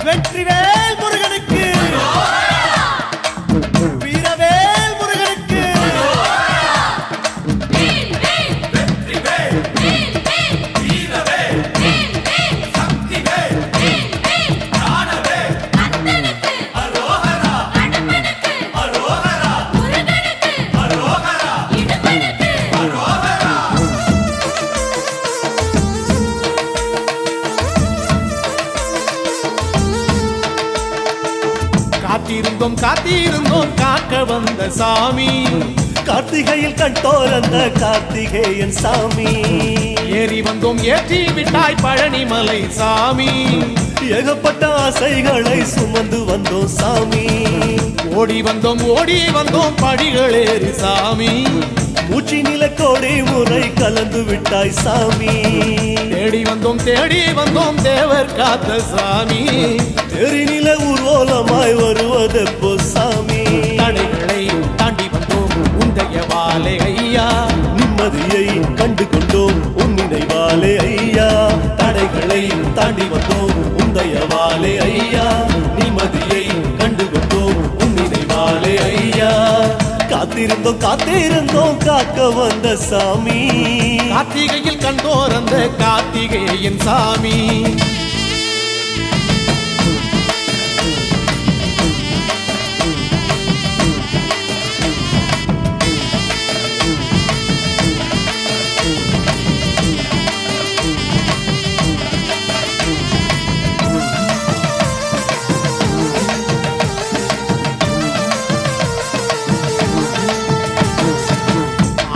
வெற்றிவேல் முருகனுக்கு வீரவேல் முருகனுக்கு காத்திருந்தோம் காக்க வந்த சாமி கார்த்திகையில் கண் தோறந்த கார்த்திகேயன் சாமி ஏறி வந்தோம் ஏற்றி விட்டாய் பழனிமலை சாமி ஏகப்பட்ட ஆசைகளை சுமந்து வந்தோம் சாமி ஓடி வந்தோம் படிகளேறி சாமி மூச்சி நில கோடி முறை கலந்து விட்டாய் சாமி தேடி வந்தோம் தேவர் காத்த சாமி தெரிநில ஊர்வலமாய் வருவதெப்போ சாமி தடைகளை தாண்டி வந்தோம் உந்தைய வாழை ஐயா நிம்மதியை கண்டு கொண்டோம் உன் நினைவாலே ஐயா தடைகளை தாண்டி வந்தோம் உந்தைய வாழை ஐயா நிம்மதியை கண்டு கொண்டோம் உன் நினைவாலே ஐயா காத்திருந்தோம் காக்க வந்த சாமி கார்த்திகையில் கண்டோரந்த கார்த்திகேயன் சாமி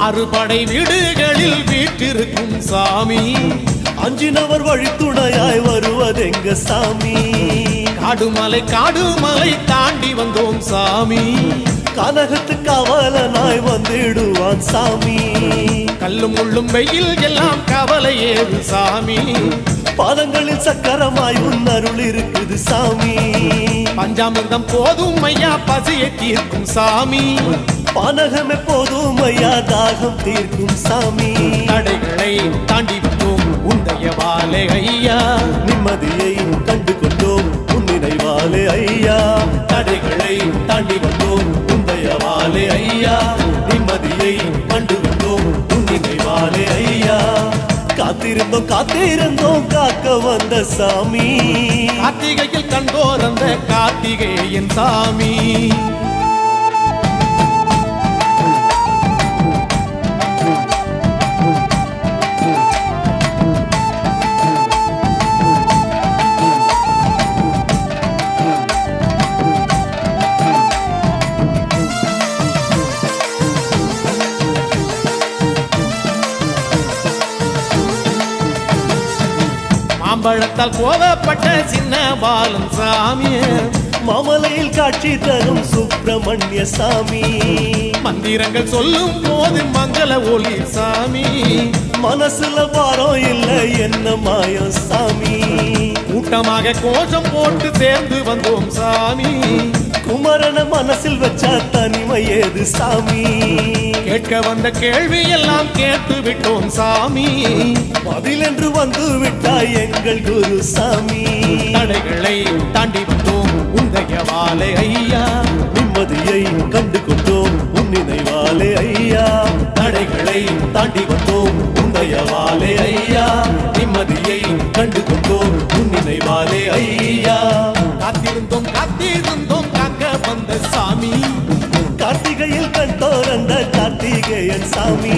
அறுபடை வீடுகளில் வீட்டிருக்கும் சாமி அஞ்சினவர் வழித்துணையாய் வருவதெங்க சாமி காடுமலை தாண்டி வந்தோம் சாமி கனகத்து கவலனாய் வந்திடுவான் சாமி கல்லும் முள்ளும் வெயில் எல்லாம் கவலை ஏது சாமி பாதங்களில் சக்கரமாய் உன் அருள் இருக்குது சாமி பஞ்சாமிர்தம் போதும் ஐயா பசியை தீர்க்கும் சாமி பானகம் எப்போதும் ஐயா தாகம் தீர்க்கும் சாமி தடைகளை தாண்டி வந்தோம் உந்தைய வாழை ஐயா நிம்மதியை கண்டு கொண்டோம் உன் நினைவாலே ஐயா தடைகளை தாண்டி வந்தோம் உந்தைய வாழை ஐயா நிம்மதியை கண்டு கொண்டோம் உன் நினைவாலே ஐயா காத்திருந்தோம் காக்க வந்த சாமி கார்த்திகையில் கண்டோர் அந்த கார்த்திகேயன் சாமி மாம்பழத்தால் கோவப்பட்ட சின்ன பாலன் சாமி மாமலையில் காட்சி தரும் சுப்பிரமணிய சாமி மந்திரங்கள் சொல்லும் போது மங்கள ஒளி சாமி மனசுல பாரம் இல்லை என்ன மாயம் சாமி கூட்டமாக கோஷம் போட்டு சேர்ந்து வந்தோம் சாமி குமரன மனசில் வச்சா தனிமை ஏது சாமி கேட்க வந்த கேள்வி எல்லாம் கேட்டு விட்டோம் சாமி பதில் என்று வந்து விட்டாய் எங்கள் குரு சாமி தடைகளை தாண்டி வந்தோம் உந்தைய வாழை ஐயா நிம்மதியை கண்டு கொண்டோம் உன் நினைவாலே ஐயா தடைகளை தாண்டி வந்தோம் உந்தைய வாழை ஐயா நிம்மதியை கண்டு கொண்டோம் உன் நினைவாலே ஐயா காத்திருந்தோம் காக்க வந்த சாமி கார்த்திகையில் கண் தோறந்த கார்த்திகேயன் சாமி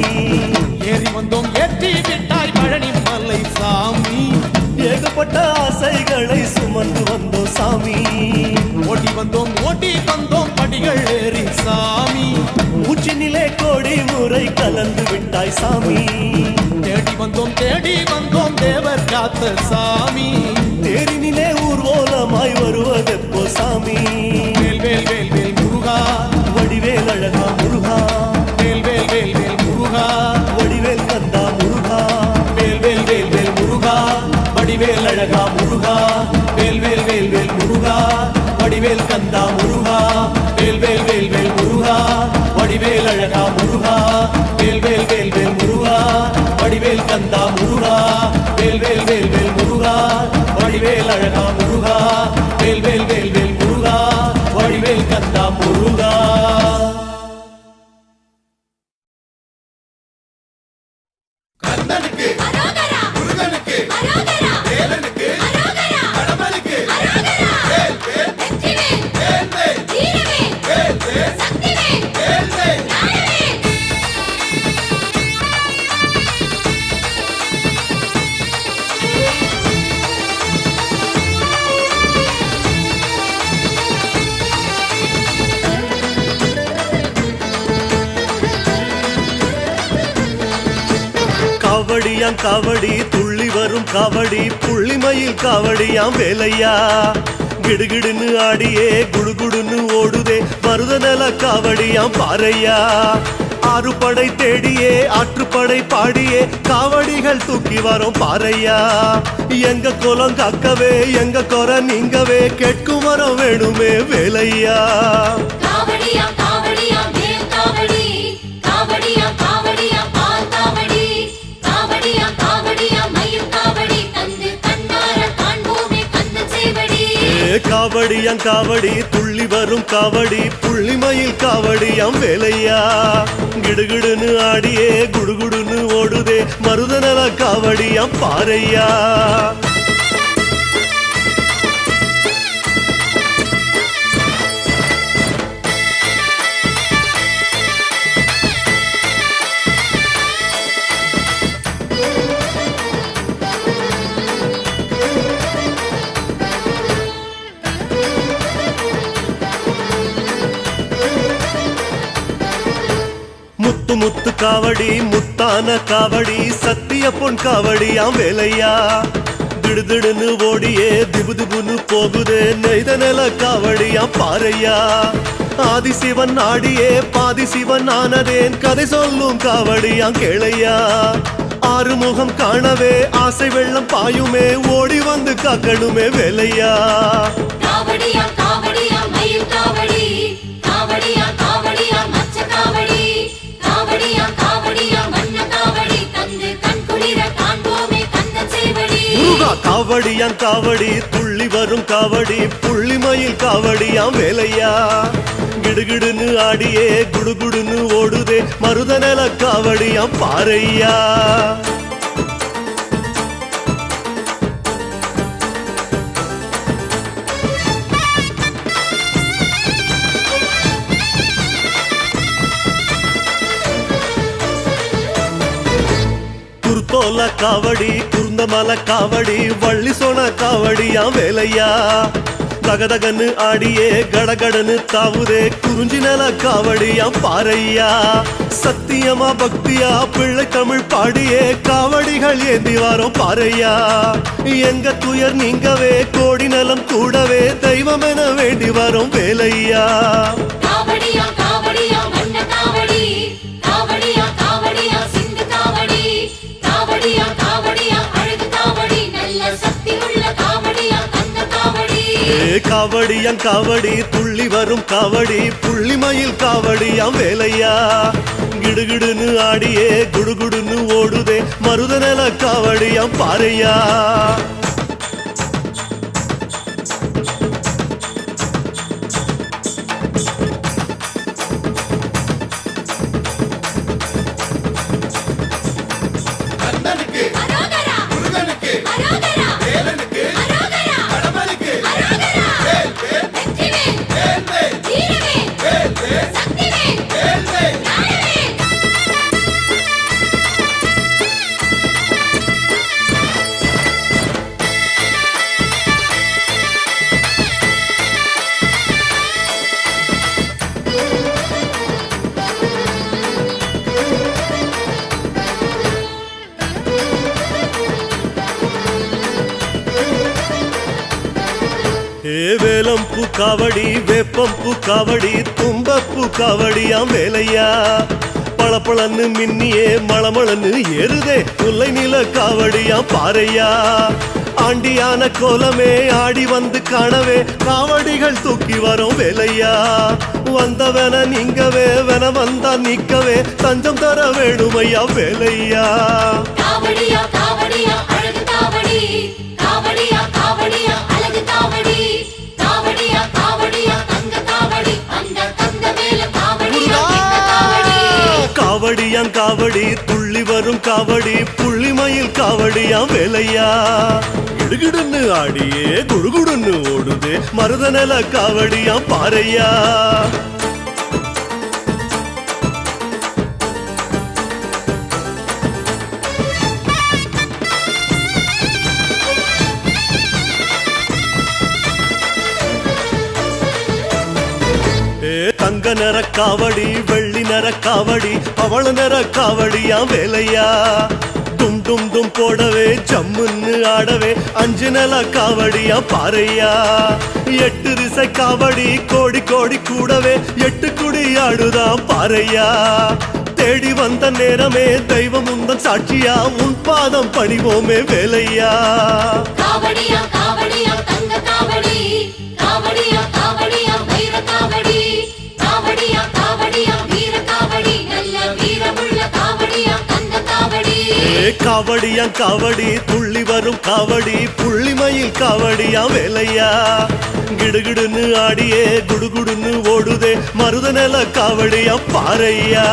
ஏறி வந்தோம் ஏற்றி விட்டாய் பழனி மலை சாமி ஏகப்பட்ட ஆசைகளை சுமந்து வந்தோம் சாமி ஓடி வந்தோம் படிகள் ஏறி சாமி மூச்சு நிலை கோடி முறை கலந்து விட்டாய் சாமி தேடி வந்தோம் தேவர் காத்த சாமி தேரினிலே ஊர்வலமாய் வருவதெப்போ சாமி வேல் வேல் வேல் வேல் முருகா வடிவேல் அழகா முருகா வேல் வேல் வேல் வேல் முருகா வடிவேல் கந்தா முருகா வேல் வேல் வேல் வேல் முருகா வடிவேல் அழகா முருகா வேல் வேல் வேல் வேல் முருகா வடிவேல் கந்தா முருகா வேல் வேல் வேல் வேல் முருகா வடிவேல் அழகா முருகா வேல் வேல் வேல் வேல் முருகா வடிவேல் கந்தா முருகா வேல் வேல் வேல் வேல் முருகா வடிவேல் அழகா முருகா வேல் வேல் வேல் வேல் முருகா வடிவேல் கந்தா முருகா. கண்ணனுக்கு முருகனுக்கு வேலனுக்கு கடம்பனுக்கு வேல் வேல் வேல் வேல் வேல் வேல் வேல் வேல். காவடியாம் காவடி துள்ளி வரும் காவடி புள்ளிமயில் காவடியாம் வேலையா கிடுகிடுன்னு ஆடியே குடுகுடுன்னு ஓடுதே மருதநல காவடியாம் பாறையா ஆறுபடை தேடியே ஆற்றுப்படை பாடியே காவடிகள் தூக்கி வரும் பாறையா எங்க குலம் காக்கவே எங்க குறை நீங்கவே கேட்கும் வரம் வேணுமே வேலையா. காவடியா காவடியா வேல் காவடி காவடியா காவடியா பால் காவடி காவடியா காவடியா மயில் காவடி தந்து கண்ணார காண்போமே கந்த சேவடி. காவடியாம் காவடி துள்ளி வரும் காவடி புள்ளிமயில் காவடியாம் வேலையா கிடுகிடுன்னு ஆடியே குடுகுடுன்னு ஓடுதே மருதநல காவடியாம் பாறையா. முத்து முத்து காவடி முத்தான காவடி சத்திய பொன் காவடியாம் வேலையா திடுதிடுன்னு ஓடியே திபுதிபுன்னு போகுதே நெய்த நில காவடியாம் பாறையா ஆதிசிவன் ஆடியே பாதிசிவன் ஆனதேன் கதை சொல்லும் காவடியாம் கேளையா ஆறுமுகம் காணவே ஆசை வெள்ளம் பாயுமே ஓடி வந்து காக்கணுமே வேலையா. காவடியா காவடியா மயில் காவடி காவடியா காவடியா மச்ச காவடி காவடியா காவடியா மண்ண காவடி தந்து கண்குளிர காண்போமே கந்த சேவடி. முருகா காவடியாம் காவடி துள்ளி வரும் காவடி புள்ளிமயில் காவடியாம் வேலையா கிடுகிடுன்னு ஆடியே குடுகுடுன்னு ஓடுதே மருதநல காவடியாம் பாறையா. குருத்தோல காவடி குருந்தமல காவடி வள்ளி சோன காவடியாம் வேலையா தகதகன்னு ஆடியே கடகடன்னு தாவுதே குறிஞ்சி நல காவடியாம் பாறையா சத்தியமா பக்தியா பிள்ளை தமிழ் பாடியே காவடிகள் ஏந்தி வாரோம் பாறையா எங்க துயர் நீங்கவே கோடி நலம் கூடவே தெய்வம் என வேண்டி வரும் வேலையா. காவடியா காவடியா மண்ண காவடி காவடியா காவடியா சிந்து காவடி காவடியா காவடியா அழகு காவடி நல்ல சக்தி உள்ள காவடியா கந்த காவடி. காவடியாம் காவடி துள்ளி வரும் காவடி புள்ளிமயில் காவடியாம் வேலையா கிடுகிடுன்னு ஆடியே குடுகுடுன்னு ஓடுதே மருதநல காவடியாம் பாறையா. கண்ணனுக்கு அரோகரா முருகனுக்கு அரோகரா வேலனுக்கு அரோகரா கடம்பனுக்கு அரோகரா வேல் வேல் வெற்றிவேல் வேல் வேல் வீரவேல் வேல் வேல் சக்திவேல் வேல் வேல். ஞானவேல். வேலம்பூ காவடி வேப்பம்பூ காவடி தும்பப்பூ காவடியாம் வேலையா பளபளன்னு மின்னியே மளமளன்னு ஏறுதே முல்லை நில காவடியாம் பாறையா ஆண்டியான கோலமே ஆடி வந்து காணவே காவடிகள் தூக்கி வரும் வேலையா வந்தவன நீங்கவே வன வந்தா நிக்கவே தஞ்சம் தர வேணுமையா வேலையா. காவடியா காவடியா அழகு காவடி காவடியா காவடியா அழகு காவடி காவடியாம் காவடி துள்ளி வரும் காவடி புள்ளிமயில் காவடியாம் வேலையா கிடுகிடுன்னு ஆடியே குடுகுடுன்னு ஓடுதே மருதநல காவடியாம் பாறையா தங்க நிற காவடி வெள்ளி நிற காவடி பவள நிற காவடியா வேலையா டும் டும் டும் போடவே ஜம்முன்னு ஆடவே அஞ்சு நில காவடியா பாறையா எட்டு ரிசை காவடி கோடி கோடி கூடவே எட்டு குடி ஆடுதான் பாறையா தேடி வந்த நேரமே தெய்வம் உந்தன் சாட்சியா உன் பாதம் பணிவோமே வேலையா காவடியா காவடியா தங்க காவடி காவடியா காவடியா வைர காவடி காவடியா காவடியா வீர காவடி நல்ல வீரமுள்ள காவடியா தங்க காவடி காவடியா காவடி துள்ளி வரும் காவடி புள்ளிமயில் காவடியா வேலையா கிடுகிடுன்னு ஆடியே குடுகுடுன்னு ஓடுதே மருதநல காவடியா பாறையா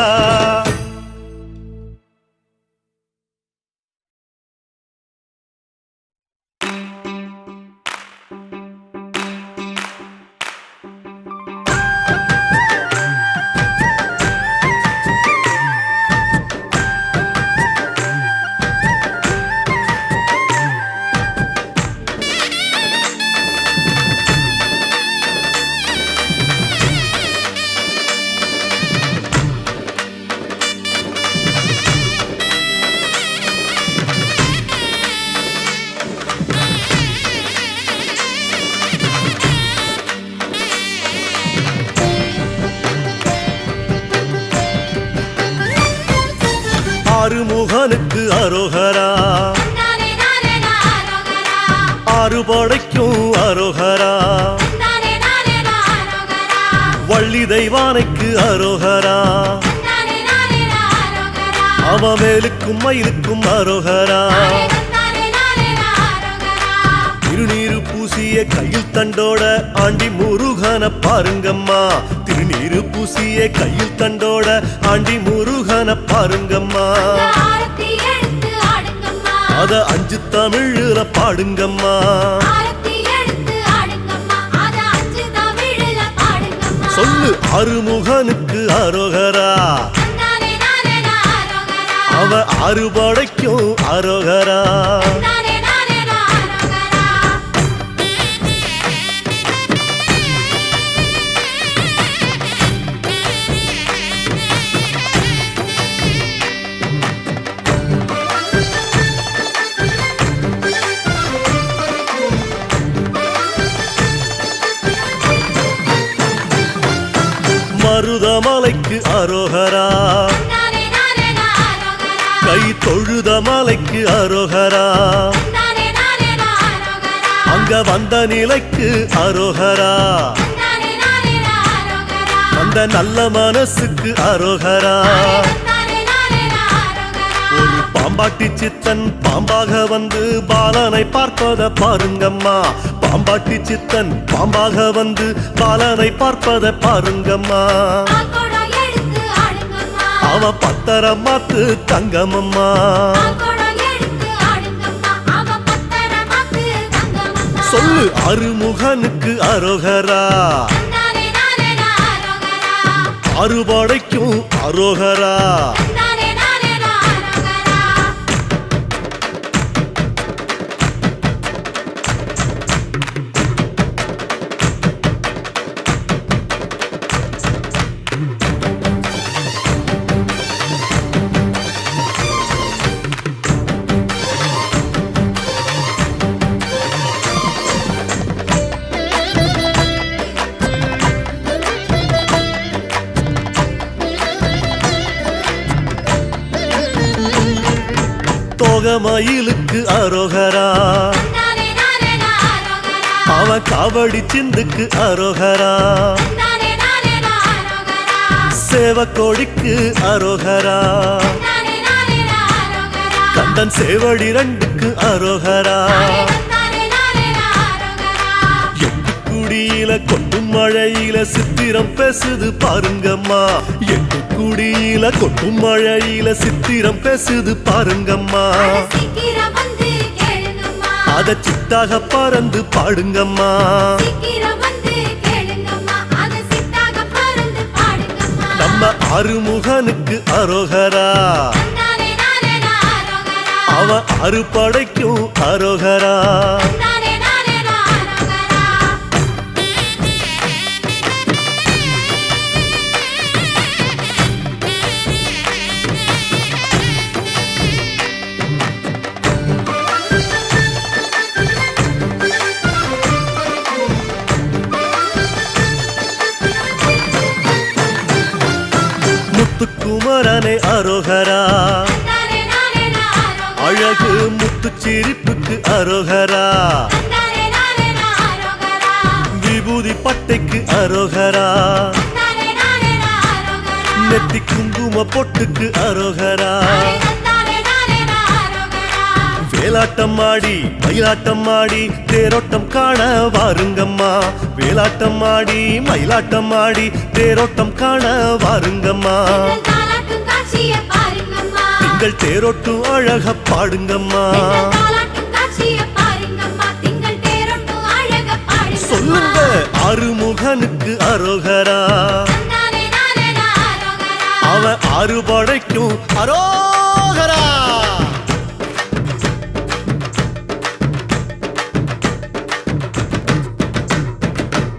ஆறுமுகனுக்கு அரோகரா நானே நானே நாரோகரா ஆறுபடைக்கும் அரோகரா நானே நானே நாரோகரா வள்ளி தெய்வானைக்கு அரோகரா நானே நானே நாரோகரா அவமேலுக்கும் மயிலுக்கும் அரோகரா நானே நானே நாரோகரா திருநீரு பூசிய கையில் தண்டோட ஆண்டி முருகன பாருங்கம்மா திருநீரு பூசிய கையில் தண்டோட ஆண்டி முருகன பாருங்கம்மா ஆரத்தி எடுத்து ஆடுங்கம்மா அத அஞ்சு தமிழ்ல பாடுங்கம்மா ஆரத்தி எடுத்து ஆடுங்கம்மா அத அஞ்சு தமிழ்ல பாடுங்கம்மா சொல்லு அருமுகனுக்கு அரோகரா நானே நானே நாரோகரா அவ அறுபடைக்கும் அரோகரா நானே நானே நாரோகரா மருதமலைக்கு அரோகரா நானே நானே நாரோகரா கை தொழுத மலைக்கு அரோகரா நானே நானே நாரோகரா அங்க வந்த நிலைக்கு அரோகரா நானே நானே நாரோகரா அந்த நல்ல மனசுக்கு அரோகரா நானே நானே நாரோகரா ஒரு பாம்பாட்டி சித்தன் பாம்பாக வந்து பாலனை பார்ப்பத பாருங்கம்மா பாம்பாட்டி சித்தன் பாம்பாக வந்து பாலனை பார்ப்பத பாருங்கம்மா ஆகோடம் எடுத்து ஆடுங்கம்மா அவ பத்தரமாத்து தங்கமம்மா ஆகோடம் எடுத்து ஆடுங்கம்மா அவ பத்தரமாத்து தங்கம்மா சொல்லு அருமுகனுக்கு அரோகரா நானே நானே நாரோகரா அறுபடைக்கும் அரோகரா நானே நானே நாரோகரா தோகமயிலுக்கு அரோகரா நானே நானே நாரோகரா அவன் காவடி சிந்துக்கு அரோகரா நானே நானே நாரோகரா சேவக்கோடிக்கு அரோகரா நானே நானே நாரோகரா கந்தன் சேவடி ரெண்டுக்கு அரோகரா நானே நானே நாரோகரா எட்டு குடியில கொட்டும் மழையில சித்திரம் பேசுது பாருங்கம்மா எட்டு தூத்துக்குடியில கொட்டும் மழையில சித்திரம் பேசுது பாருங்கம்மா அட சீக்கிரம் வந்து கேளுங்கம்மா அத சித்தாக பறந்து பாடுங்கம்மா சீக்கிரம் வந்து கேளுங்கம்மா அத சித்தாக பறந்து பாடுங்கம்மா நம்ம அருமுகனுக்கு அரோகரா தந்தானே நானே ஆரோகரா அவன் அறுபடைக்கும் அரோகரா தந்தானே நானே ஆரோகரா முத்துக்குமரனே அரோகரா தந்தானே நானே ஆரோகரா அழகு முத்து சிரிப்புக்கு அரோகரா தந்தானே நானே ஆரோகரா விபூதி பட்டைக்கு அரோகரா தந்தானே நானே ஆரோகரா நெத்தி குங்கும பொட்டுக்கு அரோகரா தந்தானே நானே ஆரோகரா வேலாட்டம் ஆடி மயிலாட்டம் ஆடி தேரோட்டம் காண வாருங்கம்மா வேலாட்டம் ஆடி மயிலாட்டம் ஆடி தேரோட்டம் காண வாருங்கம்மா எங்கள் தாலாட்டும் காட்சியை பாருங்கம்மா திங்கள் தேரோட்டும் அழக பாடுங்கம்மா எங்கள் தாலாட்டும் காட்சியை பாருங்கம்மா திங்கள் தேரோட்டும் அழக பாடுங்கம்மா சொல்லுங்க அருமுகனுக்கு அரோகரா தந்தானே நானே ஆரோகரா அவன் அறுபடைக்கும் அரோகரா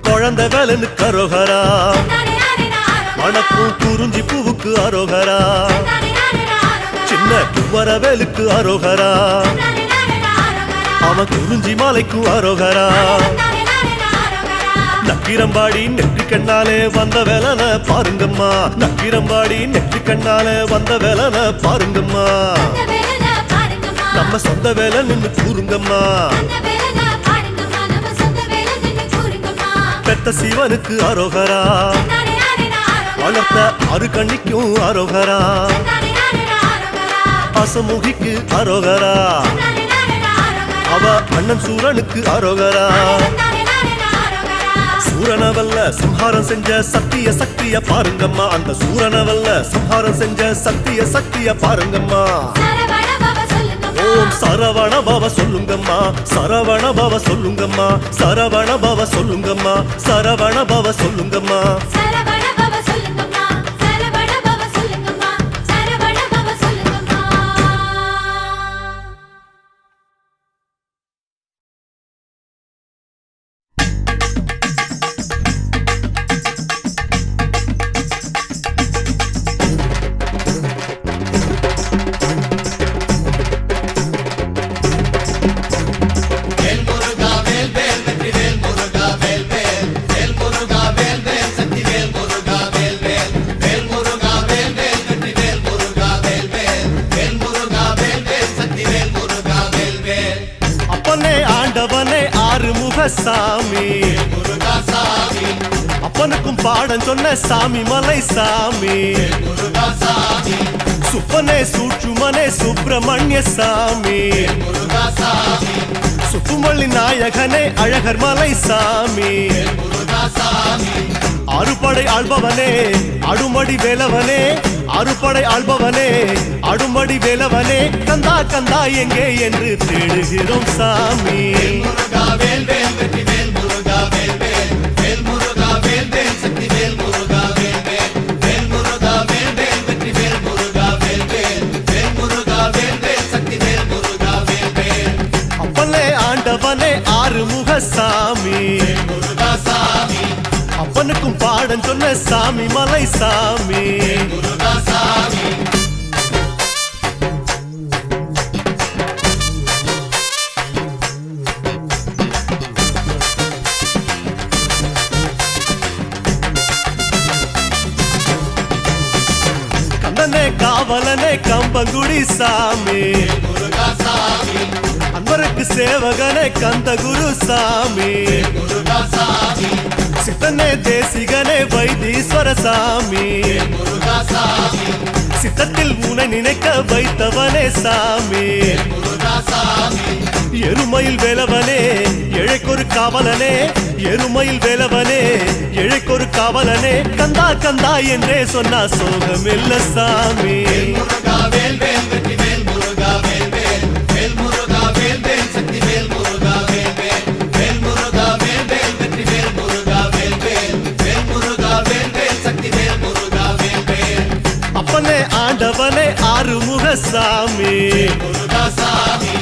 குழந்தை வேலனுக்கு அரோகரா தந்தானே நானே ஆரோகரா மணக்கும் குறிஞ்சி பூவுக்கு அரோகரா தந்தானே நானே ஆரோகரா சின்ன குமரவேலுக்கு அரோகரா தந்தானே நானே ஆரோகரா அவன் குறிஞ்சி மாலைக்கு அரோகரா தந்தானே நானே ஆரோகரா நக்கிரம்பாடி நெற்றி கண்ணாலே வந்த வேலன பாருங்கம்மா நக்கிரம்பாடி நெற்றி கண்ணாலே வந்த வேலன பாருங்கம்மா அந்த வேலன பாருங்கம்மா நம்ம சொந்த வேலை நின்னு கூறுங்கம்மா அந்த வேலன பாருங்கம்மா நம்ம சொந்த வேலை நின்னு கூறுங்கம்மா பெத்த சிவனுக்கு அரோகரா தந்தானே நானே ஆரோகரா வளர்த்த அரு கண்ணிக்கும் அரோகரா தந்தானே நானே ஆரோகரா அசமுகிக்கு அரோகரா தந்தானே நானே ஆரோகரா அவ அண்ணன் சூரனுக்கு அரோகரா தந்தானே நானே ஆரோகரா சூரனவல்ல சம்ஹாரம் செஞ்ச சத்திய சக்திய பாருங்கம்மா அந்த சூரனவல்ல சம்ஹாரம் செஞ்ச சத்திய சக்திய பாருங்கம்மா சரவண பவ சொல்லுங்கம்மா ஓம் சரவண பவ சொல்லுங்கம்மா சரவண பவ சொல்லுங்கம்மா சரவண பவ சொல்லுங்கம்மா சரவண பவ சொல்லுங்கம்மா சரவண பவ சொல்லுங்கம்மா சரவண பவ சொல்லுங்கம்மா சரவண பவ சொல்லுங்கம்மா வேல் முருகா வேல் வேல் வெற்றி வேல் முருகா வேல் வேல் வேல் முருகா வேல் வேல் சக்தி வேல் முருகா வேல் வேல் வேல் முருகா வேல் வேல் வெற்றி வேல் முருகா வேல் வேல் வேல் முருகா வேல் வேல் சக்தி வேல் முருகா வேல் வேல் அப்பனே ஆண்டவனே ஆறுமுக சாமி முருகா சாமி அப்பனுக்கும் பாடம் சொன்ன சாமி மலை சாமி முருகா சாமி சுப்பனே சூற்றுமனே சுப்பிரமணிய சாமி முருகா சாமி சுப்புமல்லி நாயகனே அழகர் மலை சாமி முருகா சாமி அறுபடை ஆள்பவனே அடுமடி வேலவனே அறுபடை ஆள்பவனே அடுமடி வேலவனே கந்தா கந்தா எங்கே என்று தேடுகிறோம் சாமி முருகா வேல் வேல் வெற்றி வேல் முருகா வேல் வேல் வேல் முருகா வேல் வேல் சக்தி வேல் முருகா வேல் வேல் வேல் முருகா வேல் வேல் வெற்றி வேல் முருகா வேல் வேல் வேல் முருகா வேல் வேல் சக்தி வேல் முருகா வேல் வேல் அப்பனே ஆண்டவனே ஆறுமுக சாமி முருகா சாமி அப்பனுக்கும் பாடம் சொன்ன சாமி மலை சாமி முருகா சாமி கண்ணனே காவலனே கம்பங்குடி சாமி முருகா சாமி அன்பருக்கு சேவகனே கந்த குரு சாமி முருகா சாமி சித்தனே தேசிகனே வைத்தீஸ்வர சாமி முருகா சாமி சித்தத்தில் உனை நினைக்க வைத்தவனே சாமி முருகா சாமி எருமையில் வேலவனே ஏழைக்கொரு காவலனே எருமையில் வேலவனே ஏழைக்கொரு காவலனே கந்தா கந்தா என்றே சொன்னா சோகம் இல்ல சாமி. முருகா வேல் வேல் வெற்றி வேல் முருகா வேல் வேல் வேல் முருகா வேல் வேல் சக்தி வேல் முருகா வேல் வேல் வேல் முருகா வேல் வேல் வெற்றி வேல் முருகா வேல் வேல் வேல் முருகா வேல் வேல் சக்தி வேல் முருகா வேல் வேல். அப்பனே ஆண்டவனே ஆறுமுக சாமி முருகா சாமி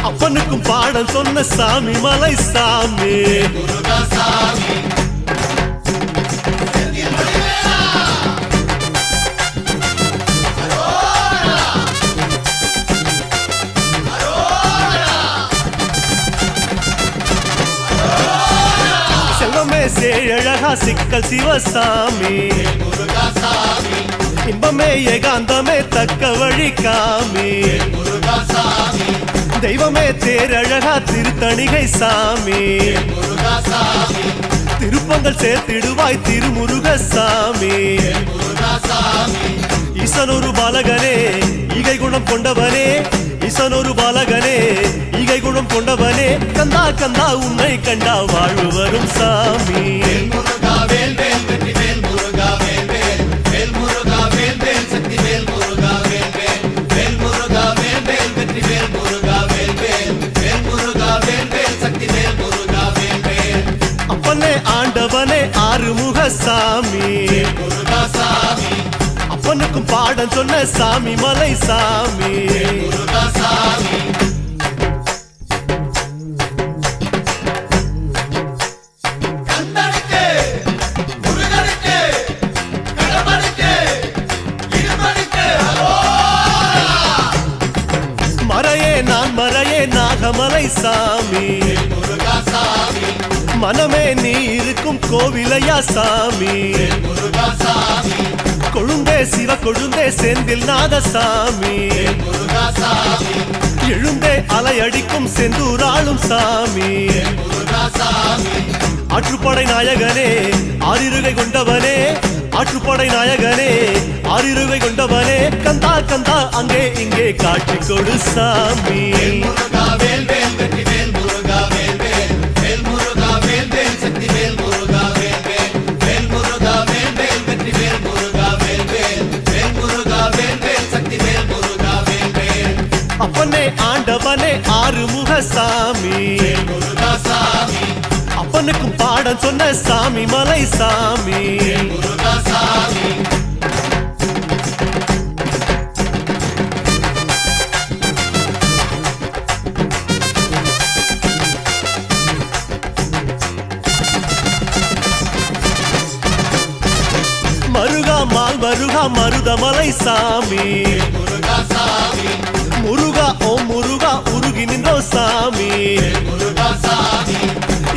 அப்பனுக்கும் பாடம் சொன்ன சாமி மலை சாமி. முருகா சாமி செல்வமே சேழழகா சிக்கல் சிவசாமி முருகா சாமி இன்பமே ஏகாந்தமே தக்க வழி காமி. முருகா சாமி தெய்வமே தேரழகா திருத்தணிகை சாமி முருகா சாமி திருப்பங்கள் சேர்த்திடுவாய் திருமுருக சாமி. முருகா சாமி ஈசனொரு பாலகனே ஈகை குணம் கொண்டவனே ஈசனொரு பாலகனே ஈகை குணம் கொண்டவனே கந்தா கந்தா உன்னை கண்டா வாழ்வு வரும் சாமி. முருகா வேல் வேல் வெற்றி வேல் முருகா வேல் வேல் வேல் முருகா வேல் வேல் சக்தி வேல் முருகா வேல் வேல் வேல் முருகா வேல் வேல் வெற்றி வேல் முருகா வேல் வேல் வேல் முருகா வேல் வேல் சக்தி வேல் முருகா வேல் வேல். அப்பனே ஆண்டவனே ஆறுமுக சாமி முருகா சாமி அப்பனுக்கும் பாடம் சொன்ன சாமி மலை சாமி. முருகா சாமி கந்தனுக்கு முருகனுக்கு கடம்பனுக்கு இருமனுக்கு மறையே நான் மறையே நாகமலை சாமி முருகா சாமி மனமே நீ இருக்கும் கோவிலையா சாமி. முருகா சாமி கொழுந்தே சிவ கொழுந்தே செந்தில் நாத சாமி முருகா சாமி எழுந்தே அலையடிக்கும் செந்தூராளும் சாமி. முருகா சாமி ஆற்றுப்படை நாயகனே ஆறிருகை கொண்டவனே ஆற்றுப்படை நாயகனே ஆறிருகை கொண்டவனே கந்தா கந்தா அங்கே இங்கே காட்சி கொடு சாமி. முருகா வேல் வேல் வெற்றி வேல் முருகா வேல் வேல் வேல் முருகா வேல் வேல் சக்தி வேல் முருகா வேல் வேல் வேல் முருகா வேல் வேல் வெற்றி வேல் முருகா வேல் வேல் வேல் முருகா வேல் வேல் சக்தி வேல் முருகா வேல் வேல். அப்பனே ஆண்டவனே ஆறுமுக சாமி முருகா சாமி அப்பனுக்கும் பாடம் சொன்ன சாமி மலை சாமி. முருகா சாமி மருகா மால் மருகா மருதமலை சாமி முருகா சாமி முருகா ஓ முருகா உருகி நின்றோ சாமி. முருகா சாமி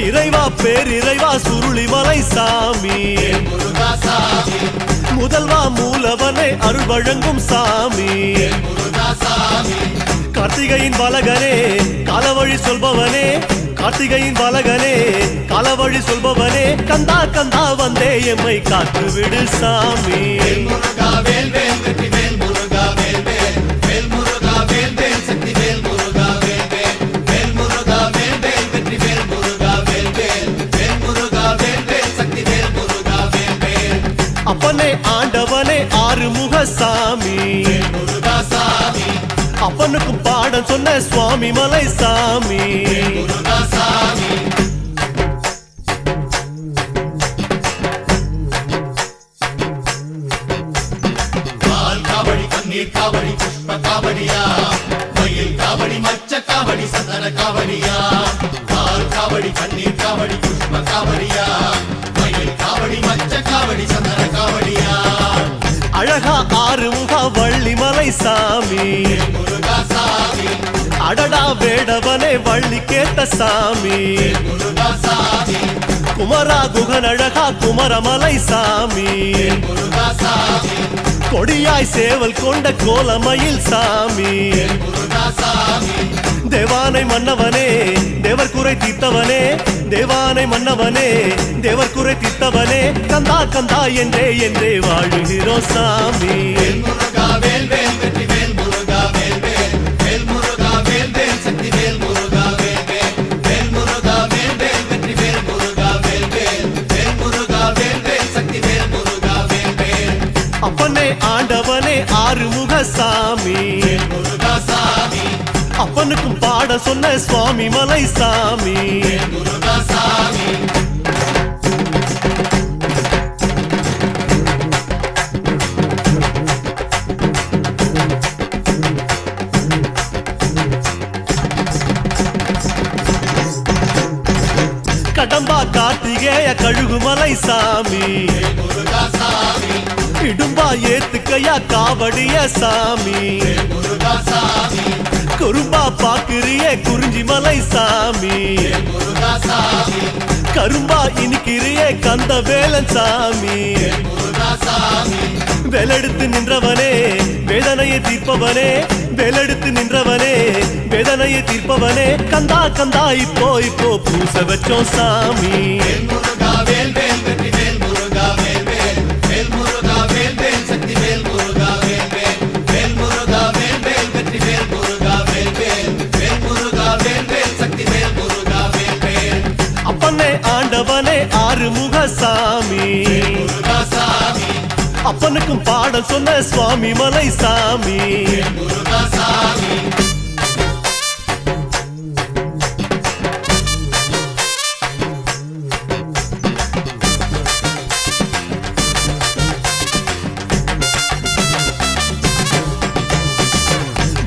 இறைவா பேரிறைவா சுருளிமலை சாமி முருகா சாமி முதல்வா மூலவனே அருள் வழங்கும் சாமி. முருகா சாமி கார்த்திகையின் பாலகனே காலவழி சொல்பவனே கார்த்திகையின் பாலகனே காலவழி சொல்பவனே கந்தா கந்தா வந்தே எம்மை காத்து விடு சாமி. முருகா வேல் வேல் வெற்றி வேல் முருகா வேல் வேல் வேல் முருகா வேல் வேல் சக்தி வேல் முருகா வேல் வேல் வேல் முருகா வேல் வேல் வெற்றி வேல் முருகா வேல் வேல் வேல் முருகா வேல் வேல் சக்தி வேல் முருகா வேல் வேல். அப்பனே ஆண்டவனே ஆறுமுக சாமி முருகா சாமி அப்பனுக்கும் பாடம் சொன்ன சுவாமி மலை சாமி. முருகா சாமி பால் காவடி பன்னீர் காவடி புஷ்ப காவடியா மயில் காவடி மச்ச காவடி சந்தன காவடியா பால் காவடி பன்னீர் காவடி புஷ்ப காவடியா மயில் காவடி மச்ச காவடி சந்தன காவடியா. அழகா ஆறுமுக வள்ளிமலை சாமி முருகா சாமி அடடா வேடவனே வள்ளி கேட்ட சாமி. முருகா சாமி குமரா குகன் அழகா குமரமலை சாமி முருகா சாமி கொடியாய் சேவல் கொண்ட கோலமயில் சாமி. முருகா சாமி தேவானை மன்னவனே தேவர் குறை தீர்த்தவனே தேவானை மன்னவனே தேவர் குறை தீர்த்தவனே கந்தா கந்தா என்றே என்றே வாழுகிறோம் சாமி. முருகா வேல் வேல் வெற்றி வேல் முருகா வேல் வேல் வேல் முருகா வேல் வேல் சக்தி வேல் முருகா வேல் வேல் வேல் முருகா வேல் வேல் ஆறுமுக சாமி முருகா சாமி அப்பனுக்கும் பாட சொன்ன சுவாமி மலை சாமி முருகா சாமி கடம்பா கார்த்திகேய கழுகுமலை சாமி முருகா சாமி இடும்பா ஏத்துக்கையா காவடிய சாமி முருகா சாமி குறும்பா பாக்குறிய குறிஞ்சி மலை சாமி முருகா சாமி கரும்பா இனிக்கிறிய கந்த வேலன் சாமி முருகா சாமி வேலெடுத்து நின்றவனே வேதனையை தீர்ப்பவனே வேலெடுத்து நின்றவனே வேதனையை தீர்ப்பவனே கந்தா கந்தா இப்போ இப்போ பூச வச்சோம் சாமி முருகா வேல் வேல் வெற்றி வேல் முருகா வேல் வேல் வேல் முருகா வேல் வேல் சக்தி வேல் முருகா வேல் வேல் வேல் முருகா வேல் வேல் வெற்றி வேல் முருகா வேல் வேல் வேல் முருகா வேல் வேல் சக்தி வேல் முருகா வேல் வேல் அப்பனே ஆண்டவனே ஆறுமுக சாமி முருகா சாமி அப்பனுக்கும் பாடம் சொன்ன சுவாமி மலை சாமி முருகா சாமி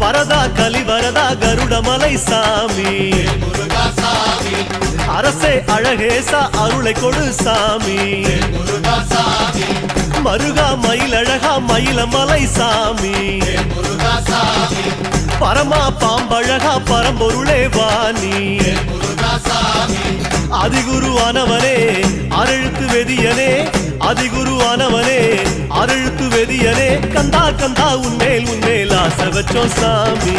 வரதா கலி வரதா கருடமலை சாமி முருகா சாமி அரசே அழகேசா அருளை கொடு சாமி முருகா சாமி மருகா மயிலழகா மயிலமலை சாமி முருகா சாமி பரமா பாம்பழகா பரம்பொருளே வாணி முருகா சாமி அதிகுருவானவனே அரெழுத்து வெதியனே அதிகுருவானவனே அரெழுத்து வெதியனே கந்தா கந்தா உன்மேல் ஆசை வச்சோம் சாமி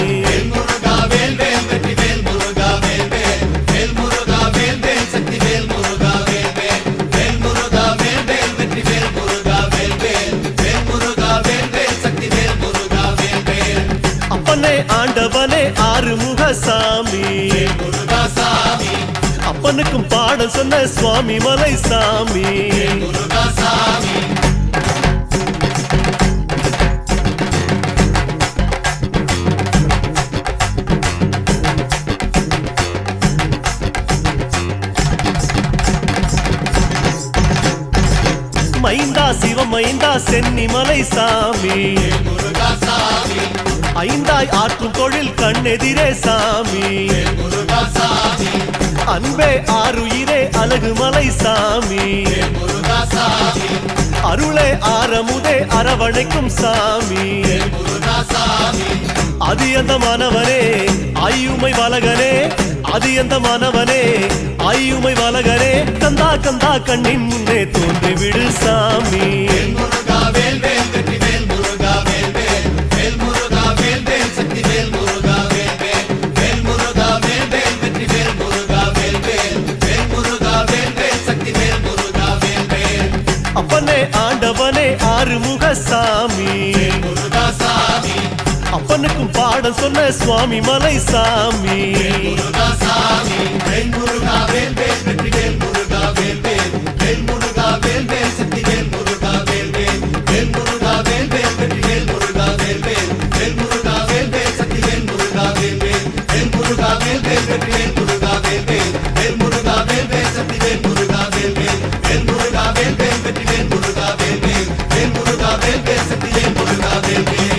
முருகா வேல் வேல் வெற்றி வேல் முருகா வேல் வேல் வேல் முருகா வேல் வேல் சக்தி வேல் முருகா வேல் வேல் வேல் முருகா வேல் வேல் வெற்றி வேல் முருகா வேல் வேல் வேல் முருகா வேல் வேல் சக்தி வேல் முருகா வேல் வேல் அப்பனே ஆண்டவனே ஆறுமுக சாமி முருகா சாமி அப்பனுக்கும் பாடம் சொன்ன சுவாமி மலை சாமி முருகா சாமி மைந்தா சிவமைந்தா சென்னிமலை சாமி முருகா சாமி ஐந்தாய் ஆற்றும் தொழில் கண்ணெதிரே சாமி முருகா சாமி அன்பே ஆறுயிரே அழகுமலை சாமி முருகா சாமி அருளே ஆரமுதே அரவணைக்கும் சாமி முருகா சாமி அதியந்தமானவனே ஆயுமை வலகனே அதியந்தமானவனே ஆயுமை வலகனே கந்தா கந்தா கண்ணின் முன்னே தோன்றி விடு சாமி முருகா வேல் வேல் வெற்றி வேல் முருகா வேல் வேல் வேல் முருகா வேல் வேல் சக்தி வேல் முருகா வேல் வேல் வேல் முருகா வேல் வேல் வெற்றி வேல் முருகா வேல் வேல் வேல் முருகா வேல் வேல் சக்தி வேல் முருகா வேல் வேல் அப்பனே ஆண்டவனே ஆறுமுக சாமி முருகா சாமி அப்பனுக்கும் பாடம் சொன்ன சுவாமி மலை சாமி முருகா சாமி வேல் முருகா வேல் வேல் வெற்றி வேல் முருகா வேல் வேல் வேல் முருகா வேல் வேல் சக்தி வேல் முருகா வேல் வேல் வேல் முருகா வேல் வேல் வெற்றி வேல் முருகா வேல் வேல் வேல் முருகா வேல் வேல் சக்தி வேல் முருகா வேல் வேல் வேல் முருகா வேல் வேல் வெற்றி வேல் முருகா வேல் வேல் வேல் முருகா வேல் வேல் சக்தி வேல் முருகா வேல் வேல் வேல் முருகா வேல் வேல் வெற்றி வேல் முருகா வேல் வேல் வேல் முருகா வேல் வேல் சக்தி வேல் முருகா வேல் வேல்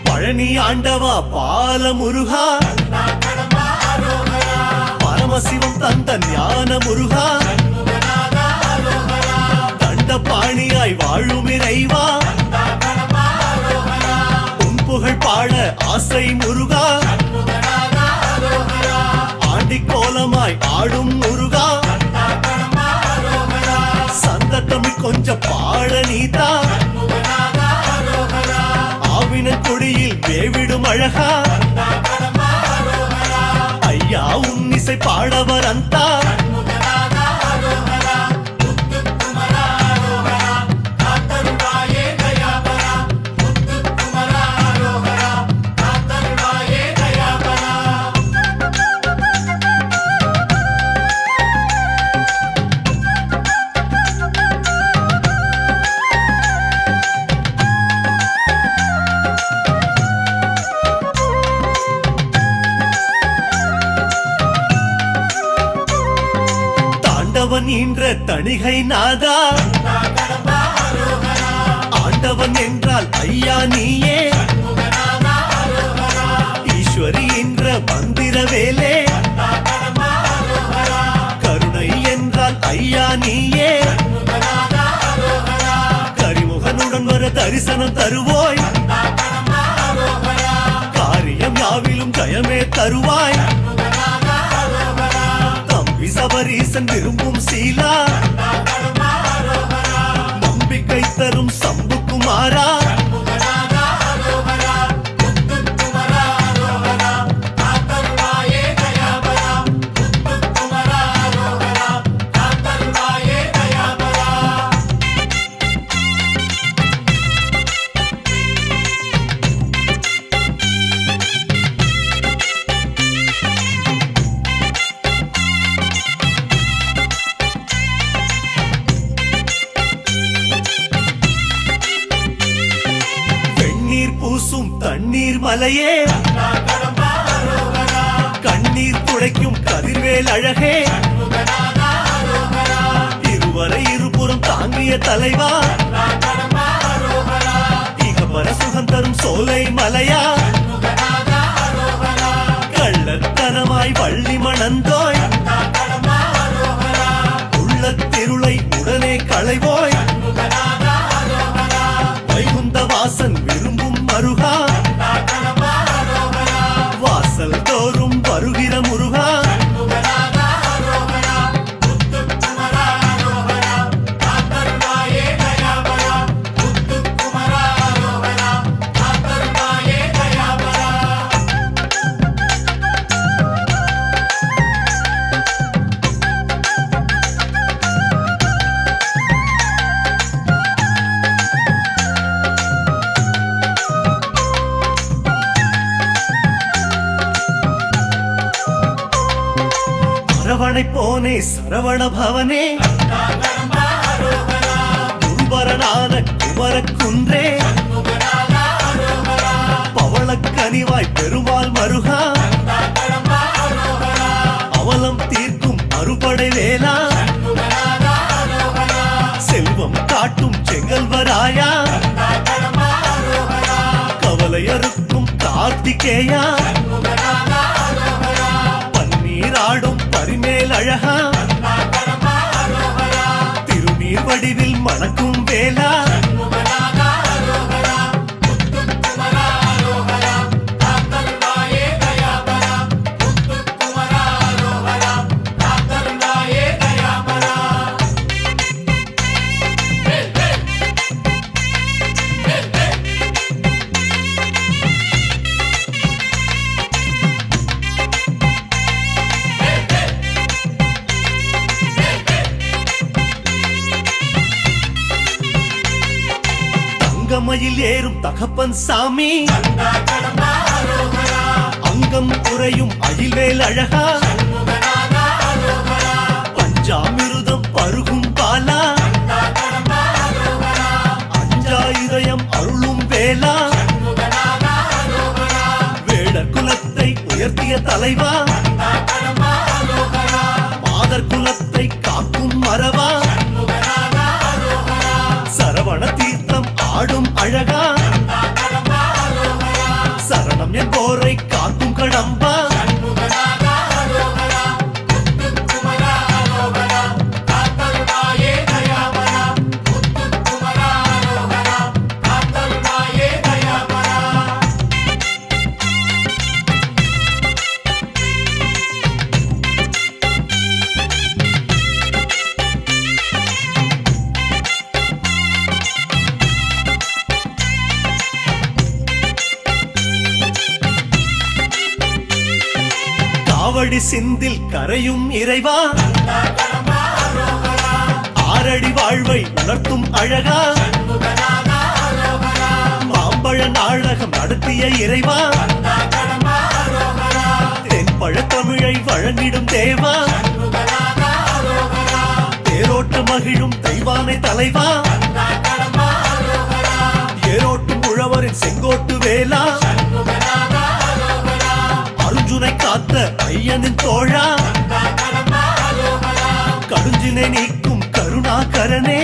பழனி ஆண்டவா பால முருகா பரமசிவம் தந்த ஞான முருகா தண்டபாணியாய் வாழும் இறைவா உன் புகழ் பாட ஆசை முருகா ஆண்டி கோலமாய் ஆடும் முருகா சந்த தமிழ் கொஞ்சம் பாட நீதா ஆவினன் கொடியில் வேவிடும் அழகா ஐயா உன்னி பரிசை பாடவர் அந்த ஆண்டவன் என்ற தணிகை நாதா ஆண்டவன் என்றால் ஐயா நீயே ஈஸ்வரி என்ற மந்திர வேலே கருணை என்றால் ஐயா நீயே கரிமுகனுடன் வர தரிசனம் தருவோய் காரியம் யாவிலும் ஜயமே தருவாய் சபரீசன் விரும்பும் சீலா நம்பிக்கை தரும் சம்புக்குமாரா பூசும் தண்ணீர் மலையே கண்ணீர் துடைக்கும் கதிர்வேல் அழகே இருவரை இருபுறம் தாங்கிய தலைவா இகபர சுகம் தரும் சோலை மலையா கள்ளத்தனமாய் வள்ளி மணந்தோய் உள்ளத்திருளை உடனே களைவோய் வைகுந்த வாசன் விரும்பும் மருகா வாசல் தோறும் வருகிற முருகா சரவணை போனே சரவண பவனே குருபரனான குமர குன்றே பவளக்கனிவாய் பெருமாள் மருகா அவலம் தீர்க்கும் அறுபடை வேலா செல்வம் காட்டும் செங்கல்வராயா கவலையறுக்கும் கார்த்திகேயா நீராடும் பரிமேல் அழகா திருநீர் வடிவில் மணக்கும் வேலா தங்கமயில் ஏறும் தகப்பன் சாமி அங்கம் குறையும் அயில்வேல் அழகா பஞ்சாமிருதம் பருகும் பாலா அஞ்சா இதயம் அருளும் வேலா வேடர் குலத்தை உயர்த்திய தலைவா மாதர் குலத்தை காக்கும் மரவா சரவண தீர்த்தம் ஆடும் அழகா சரணம் என்போரை காக்கும் கடம்பா ஆவடி சிந்தில் கரையும் இறைவா ஆரடி வாழ்வை உணர்த்தும் அழகா மாம்பழ நாடகம் நடத்திய இறைவா தென்பழ தமிழை வழங்கிடும் தேவா தேரோட்ட மகிழும் தெய்வானை தலைவா ஏரோட்டும் உழவரின் செங்கோட்டு வேலா அர்ஜுனை காத்த ஐயனின் தோழா கடுஞ்சினை நீக்கும் கருணாகரனே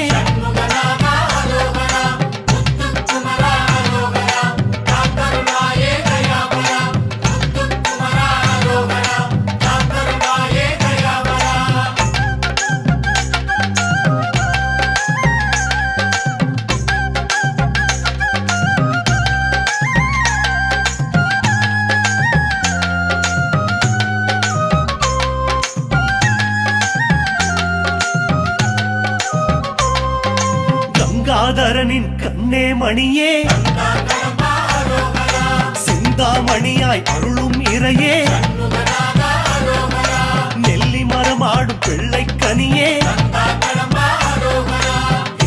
கங்காதரனின் கண்ணே மணியே சிந்தாமணியாய் அருளும் இறையே நெல்லி மரமாடும் பிள்ளை கனியே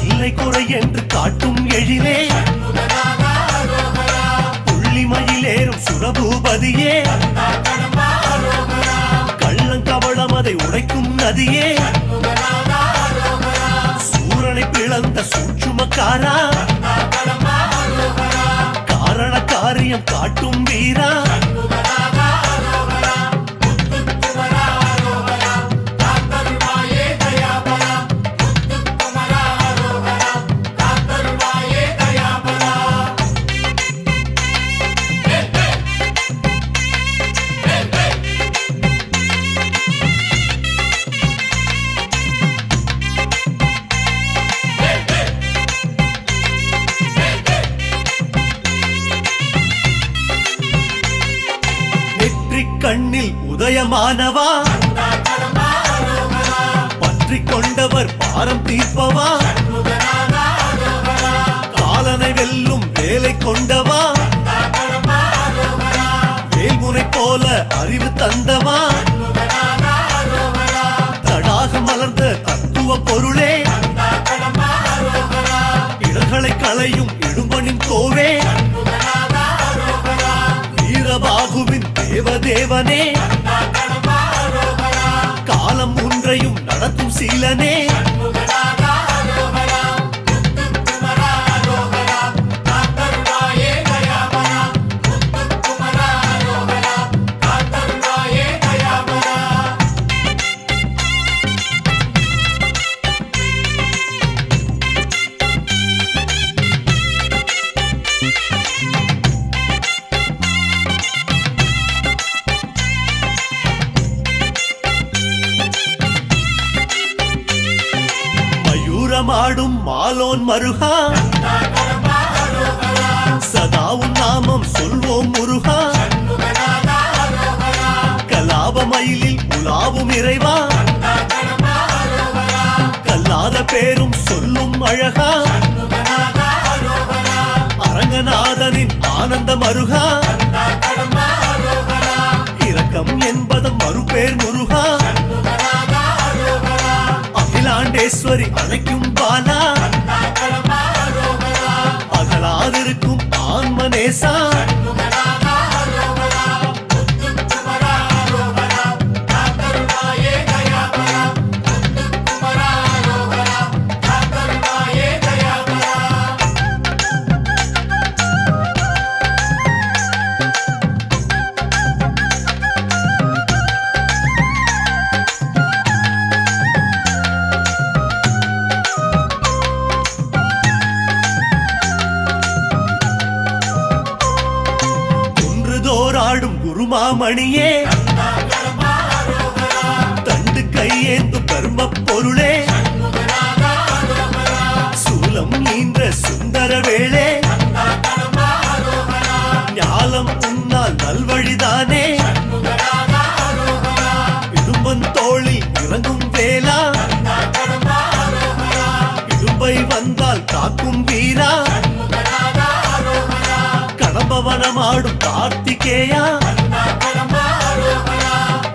இல்லை குறை என்று காட்டும் எழிலே புள்ளிமயிலேறும் சுரபூபதியே கள்ளங்கவளம் அதை உடைக்கும் நதியே சூரனை பிளந்த சூட்சுமக்காரா காரண காரியம் காட்டும் வீரா கண்ணில் உதயமானவா பற்றி கொண்டவர் பாரம் தீர்ப்பவா காலனை வெல்லும் வேலை கொண்டவா வேல்முனை போல அறிவு தந்தவா தடாக மலர்ந்த தத்துவ பொருளே இடர்களை களையும் இடும்பனின் கோவே வீரபாகுவின் தேவதேவனே காலம் ஒன்றையும் நடத்தும் சீலனே மாடும் மாலோன் மருகா சதாவும் நாமம் சொல்வோம் முருகா கலாப மயிலில் உலாவும் இறைவா கல்லாத பேரும் சொல்லும் அழகா அரங்கநாதனின் ஆனந்த மருகா இரக்கம் என்பதன் மறுபேர் முருகா அகிலாண்டேஸ்வரி அழைக்கும் பாலா அகலாதிருக்கும் ஆன்மநேசா குருமாமணியே தண்டு கையேந்து கர்ம பொருளே சூலம் நீன்ற சுந்தர வேளே ஞாலம் உன்னால் நல்வழிதானே இடும்பன் தோளில் இறங்கும் வேலா இடும்பை வந்தால் காக்கும் வீரா கடம்பவனமாடும் கார்த்திகேயா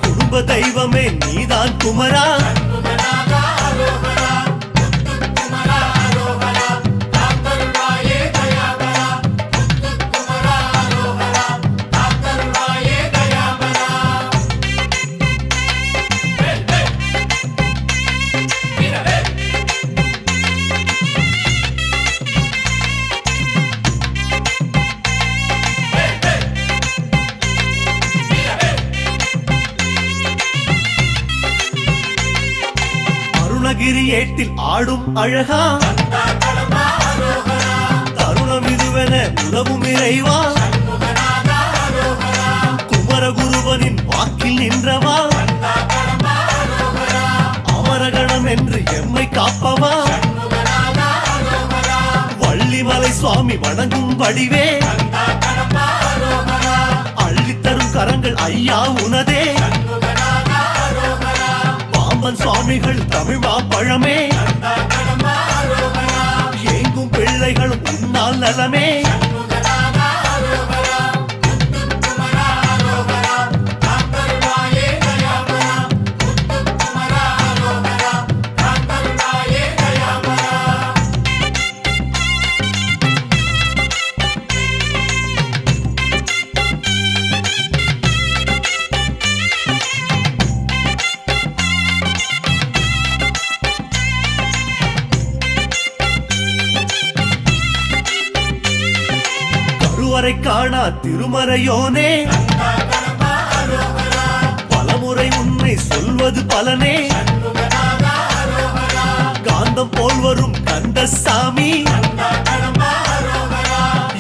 குடும்ப சர்வ தெய்வமே நீதான் குமரா அருணகிரி ஏட்டில் ஆடும் அழகா தருணம் இதுவென உதவும் இறைவா குமரகுருவனின் வாக்கில் நின்றவா அமரகணம் என்று எம்மை காப்பவா வள்ளிமலை சுவாமி வணங்கும் வடிவே அள்ளித்தரும் கரங்கள் ஐயா உனதே பாம்பன் சுவாமிகள் தமிழ் மாப்பழமே ஏங்கும் பிள்ளைகளும் உன்னால் நலமே கருவறை காணா திருமறையோனே பலமுறை உன்னை சொல்வது பலனே காந்தம் போல் வரும் கந்தசாமி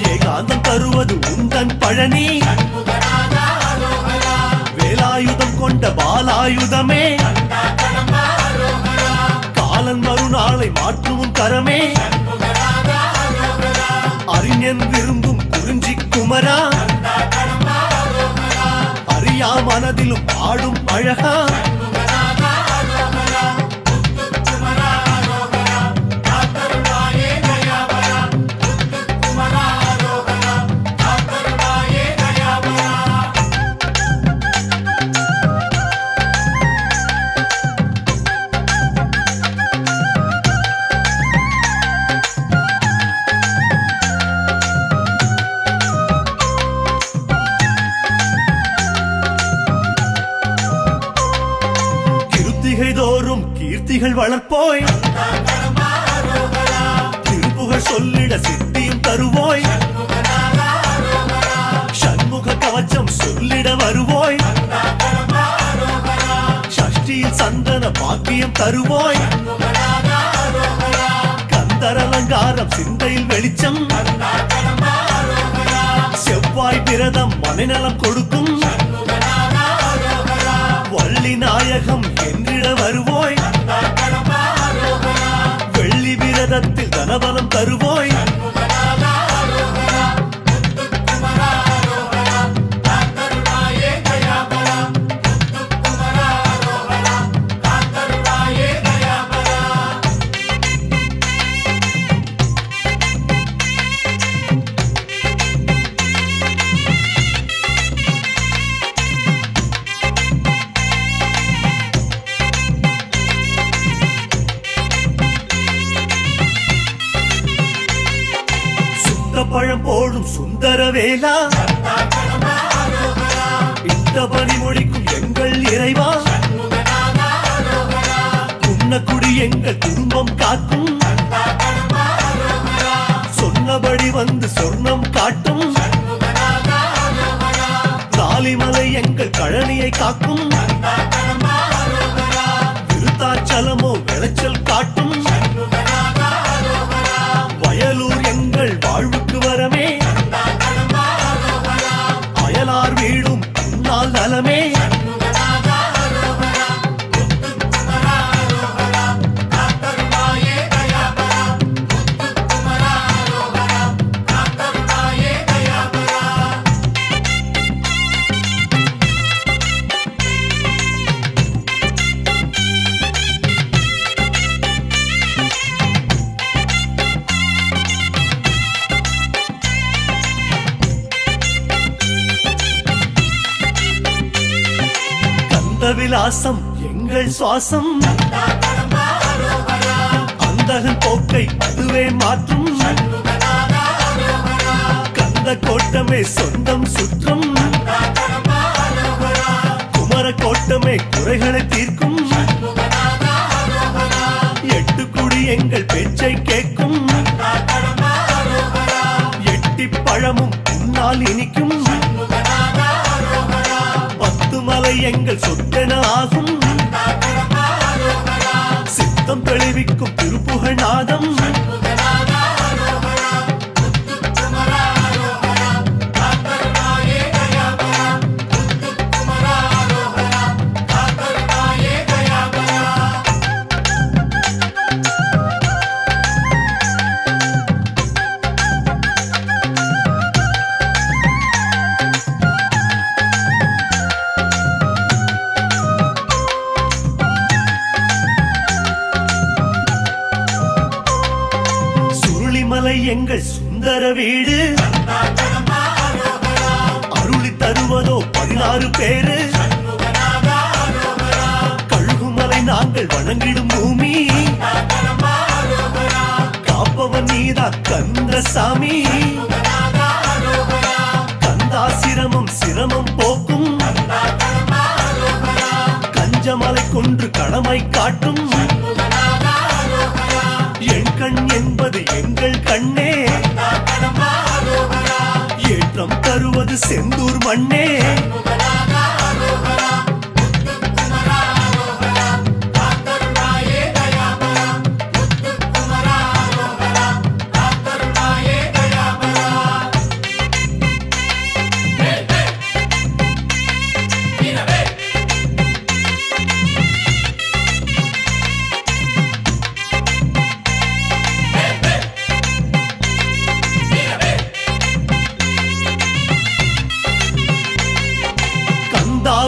ஏகாந்தம் தருவது உந்தன் பழனி வேலாயுதம் கொண்ட பாலாயுதமே காலன் மறுநாளை மாற்றும் கரமே அறிஞன் விரும்பும் குறிஞ்சி குமரா அறியா மனதிலும் ஆடும் அழகா தோறும் கீர்த்திகள் வளர்ப்போய் திருப்புகழ் சொல்லிட சித்தியும் தருவோய் சண்முக கவச்சம் சொல்லிட வருவோய் சஷ்டியில் சந்தன பாக்கியம் தருவோய் கந்தர் அலங்காரம் சிந்தையில் வெளிச்சம் செவ்வாய் விரதம் மனைநலம் கொடுக்கும் வள்ளி நாயகம் என்றிட வருவோய் வெள்ளி விரதத்தில் தனபலம் தருவோய் பழம் போடும் சுந்தர வேலா இந்த பணி முடிக்கும் எங்கள் இறைவா குன்னக்குடி எங்கள் குடும்பம் காக்கும் சொன்னபடி வந்து சொர்ணம் காட்டும் தாலிமலை எங்கள் கழனியை காக்கும் விருத்தாச்சலமோ விளைச்சல் காட்டும் வயலூர் எங்கள் வாழ்வுக்கு வரமே அயலார் வீடும் உன்னால் நலமே விலாசம் எங்கள் சுவாசம் அந்தகன் போக்கை அதுவே மாற்றும் கந்த கோட்டமே சொந்தம் சுற்றம் குமர கோட்டமே குறைகளை தீர்க்கும் எட்டு குடி எங்கள் பேச்சை கேட்கும் எட்டி பழமும் உன்னால் இனிக்கும் பத்து மலை எங்கள் சொத்தென ஆகும் சித்தம் தெளிவிக்கும் திருப்புகழ் நாதம் சுருளிமலை எங்கள் சுந்தர வீடு அருளி தருவதோ 16 பேரு கழுகுமலை நாங்கள் வணங்கிடும் பூமி காப்பவன் நீதா கந்தசாமி கந்தாசிரமம் சிரமம் போக்கும் கஞ்சமலை கொன்று கடமை காட்டும் என் கண் என்பது எங்கள் கண்ணே ஏற்றம் தருவது செந்தூர் மண்ணே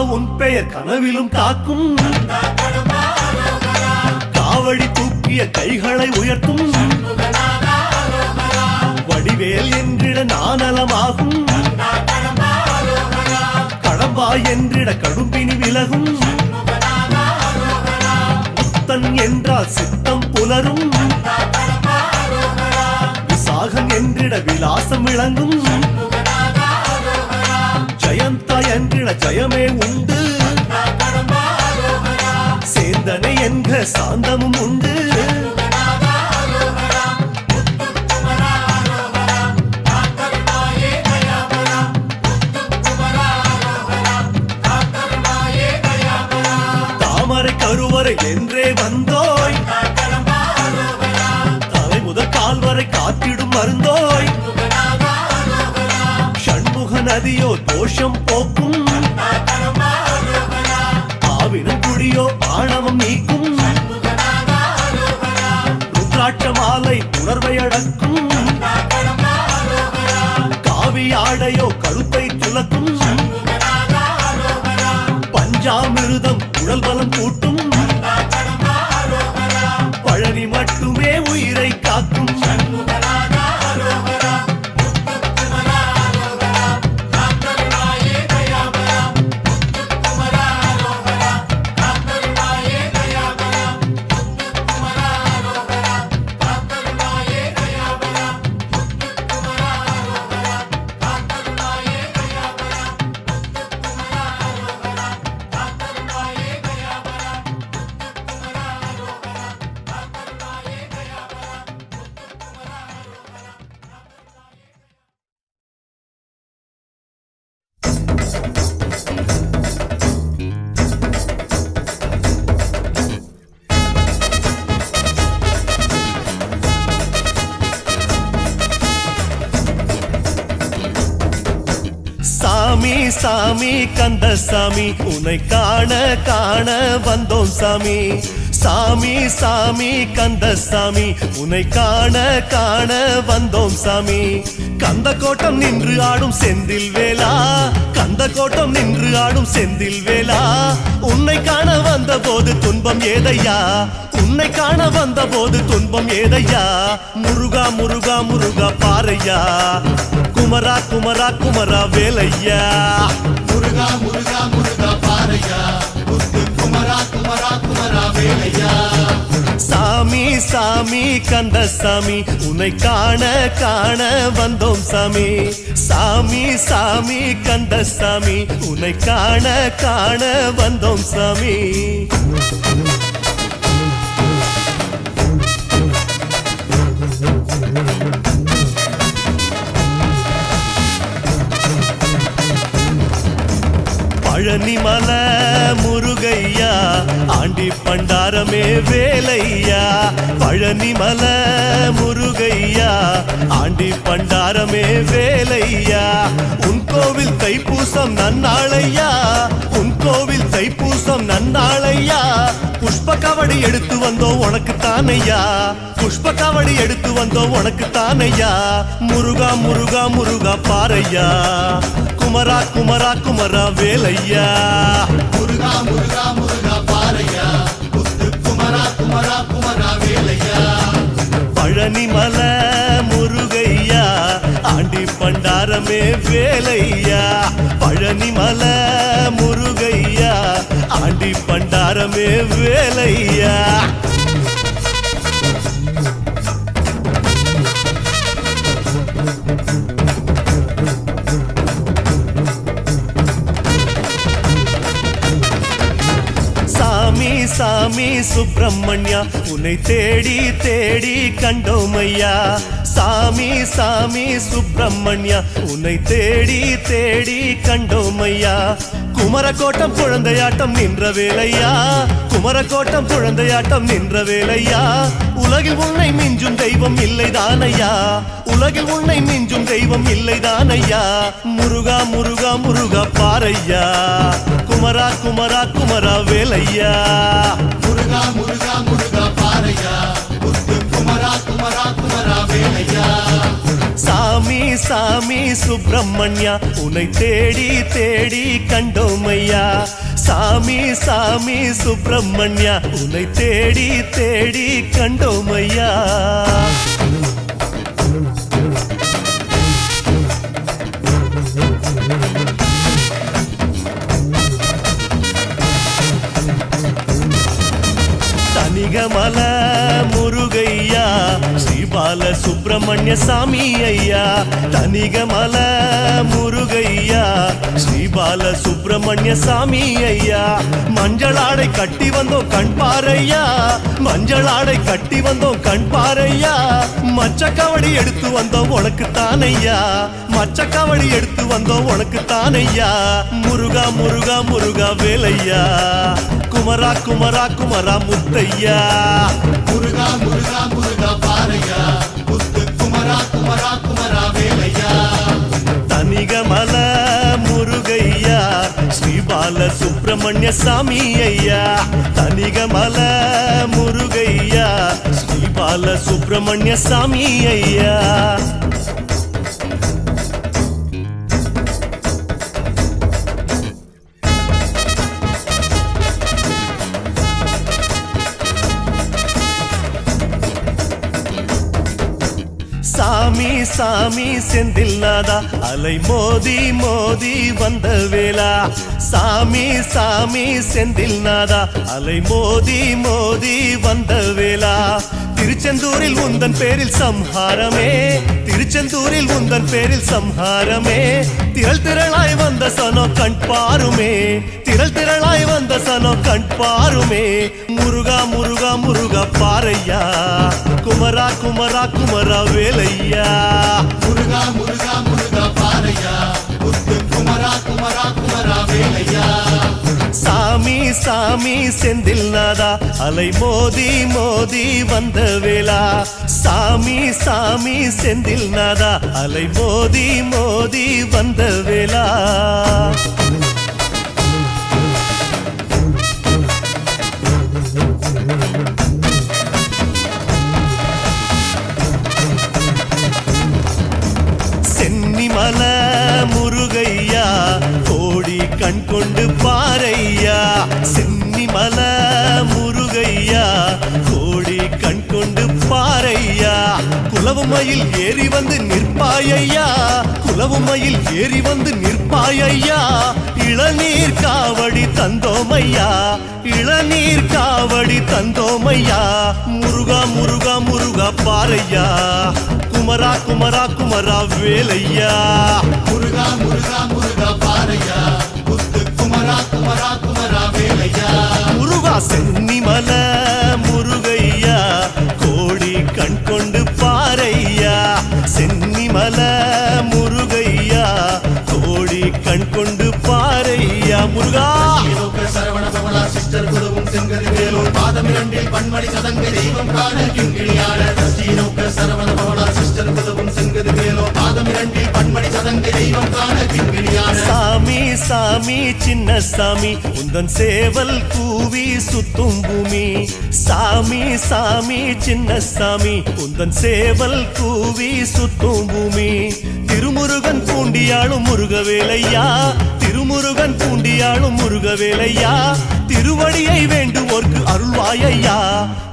உன் பெயர் கனவிலும் காக்கும் காவடி தூக்கிய கைகளை உயர்த்தும் வடிவேல் என்றிட நானலமாகும் கடம்பா என்றிட கடும்பினி விலகும் முத்தன் என்றால் சித்தம் புலரும் விசாகம் என்றிட விலாசம் விளங்கும் ஜயந்தா என்றிட ஜயமே உண்டு சேந்தனை என்ற சாந்தமும் உண்டு தாமரை கருவறை என்றே வந்தோய் தலை முதல் கால் வரை காத்திடும் மருந்தோய் நதியோ தோஷம் போக்கும் ஆவினம் குடியோ ஆணவம் நீக்கும் ருத்ராட்ச மாலை உணர்வை அடக்கும் காவி ஆடையோ கருத்தை துலக்கும் பஞ்சாமிருதம் உடல் பலம் கூட்டும் பழனி மட்டுமே உயிரை காக்கும் சாமி சாமி கந்தசாமி உன்னை காண காண வந்தோம் சாமி சாமி சாமி கந்தசாமி உன்னை காண காண வந்தோம் சாமி கந்த கோட்டம் நின்று ஆடும் செந்தில் வேலா கந்த கோட்டம் நின்று ஆடும் செந்தில் வேலா உன்னை காண வந்த போது துன்பம் ஏதையா உன்னை காண வந்த போது துன்பம் ஏதையா முருகா முருகா முருகா பாரையா குமரா குமரா குமரா வேலையா முருகா முருகா முருகா பாரையா வேலையா சாமி சாமி கந்தசாமி உன்னை காண காண வந்தோம் சாமி சாமி சாமி கந்தசாமி உன்னை காண காண வந்தோம் சாமி பழனிமலை முருகையா ஆண்டி பண்டாரமே வேலையா பழனிமலை முருகையா ஆண்டி பண்டாரமே வேலையா உன் கோவில் தைப்பூசம் நன்னாளையா உன் கோவில் தைப்பூசம் நன்னாளையா புஷ்ப கவடி எடுத்து வந்தோம் உனக்கு தானையா புஷ்ப கவடி எடுத்து வந்தோம் உனக்கு தானையா முருகா முருகா முருகா பாறையா குமரா குமரா குமரா வேலையா முருகா முருகா முருகா பாறையா முத்து குமரா குமரா குமரா வேலையா பழனிமலை முருகையா ஆண்டி பண்டாரமே வேலையா பழனிமலை முருகையா ஆண்டி பண்டாரமே வேலையா சாமி சாமி சுப்பிரமணியா உன்னை தேடி தேடி கண்டோமையா சாமி சாமி சுப்பிரமணியா உன்னை தேடி தேடி கண்டோமையா குமரக்கோட்டம் குழந்தையாட்டம் நின்ற வேலையா குமரக்கோட்டம் குழந்தையாட்டம் நின்ற வேலையா உலகில் உன்னை மிஞ்சும் தெய்வம் இல்லைதானையா உலகில் உன்னை மிஞ்சும் தெய்வம் இல்லைதானையா முருகா முருகா முருகா பாறையா குமரா குமரா குமரா வேலையா முருகா முருகா முருகா பாறையா முத்து குமரா குமரா குமரா வேலையா சாமி சாமி சுப்பிரமணியா உன்னை தேடி தேடி கண்டோமையா சாமி சாமி சுப்பிரமணியா உன்னை தேடி தேடி கண்டோமையா தனிகமல முருகையா ஸ்ரீபால சுப்பிரமணிய சாமி ஐயா தனிகமல முருகையா ஸ்ரீபால சுப்பிரமணிய சாமி ஐயா மஞ்சளாடை கட்டி வந்தோம் கண் பாறையா மஞ்சளாடை கட்டி வந்தோம் கண் பாறையா மச்சக்கவடி எடுத்து வந்தோம் உனக்கு தானையா மச்சக்கவடி எடுத்து வந்தோம் உனக்கு தானையா முருகா முருகா முருகா வேலையா குமரா குமரா குமரா முத்தையா முருகா முருகா முருகா பாறையா முத்து குமரா குமரா குமரா வேலையா தனிகமல முருகையா ஸ்ரீபால சுப்பிரமணிய சாமி ஐயா தனிகமல முருகையா ஸ்ரீபால சுப்பிரமணிய சாமி ஐயா சாமி சாமி செந்தில்நாதா அலை மோதி மோதி வந்த வேளா சாமி சாமி செந்தில்நாதா அலை மோதி மோதி வந்த வேளா திருச்செந்தூரில் உந்தன் பேரில் சம்ஹாரமே திருச்செந்தூரில் உந்தன் பேரில் சம்ஹாரமே திரள் திரளாய் வந்த சனோ கண் பாருமே திரள் திரளாய் வந்த சனோ கண் பாருமே முருகா முருகா முருகா பாறையா குமரா குமரா குமரா வேலையா முருகா முருகா முருகா பாறையா முத்து குமரா குமரா குமரா வேலையா சாமி சாமி செந்தில்நாதா அலை மோதி மோதி வந்த வேளா சாமி சாமி செந்தில்நாதா அலை மோதி மோதி வந்த வேளா சென்னிமல முருகையா கோடி கண் கொண்டு பாறையா சென்னிமல முருகையா கோடி கண் கொண்டு பாறையா குலவுமயில் ஏறி வந்து நிற்பாயையா குலவுமயில் ஏறி வந்து நிற்பாயையா இளநீர் காவடி தந்தோமையா இளநீர் காவடி தந்தோமையா முருகா முருகா முருகா பாரையா குமரா குமரா குமரா வேலையா முருகா முருகா முருகா பாரையா முத்து குமரா குமரா குமரா வேலையா முருகா சென்னிமல முருகையா கோடி கண் கொண்டு பாரையா சென்னிமல முருகையா கோடி கண் கொண்டு பாரையா முருகா சரவண பவளா சிஸ்டர் குருவும் செங்கது வேலூர் பாதம் இரண்டில் பன்மணி சதங்க தெய்வம் காண கிங்கிணியாட ஸ்ரீநோக்க சரவண பவளா சிஸ்டர் குருவும் செங்கது வேலூர் பாதம் இரண்டில் பன்மணி சதங்க தெய்வம் காண கிங்கிணியாட சாமி சாமி சின்ன சாமி உந்தன் சேவல் கூவி சுத்தும் பூமி சாமி சாமி சின்ன சாமி உந்தன் சேவல் கூவி சுத்தும் பூமி திருமுருகன் பூண்டியாளும் முருகவேலையா திருமுருகன் பூண்டியாளும் முருகவேலையா திருவடியை வேண்டுவோர்க்கு அருள்வாயையா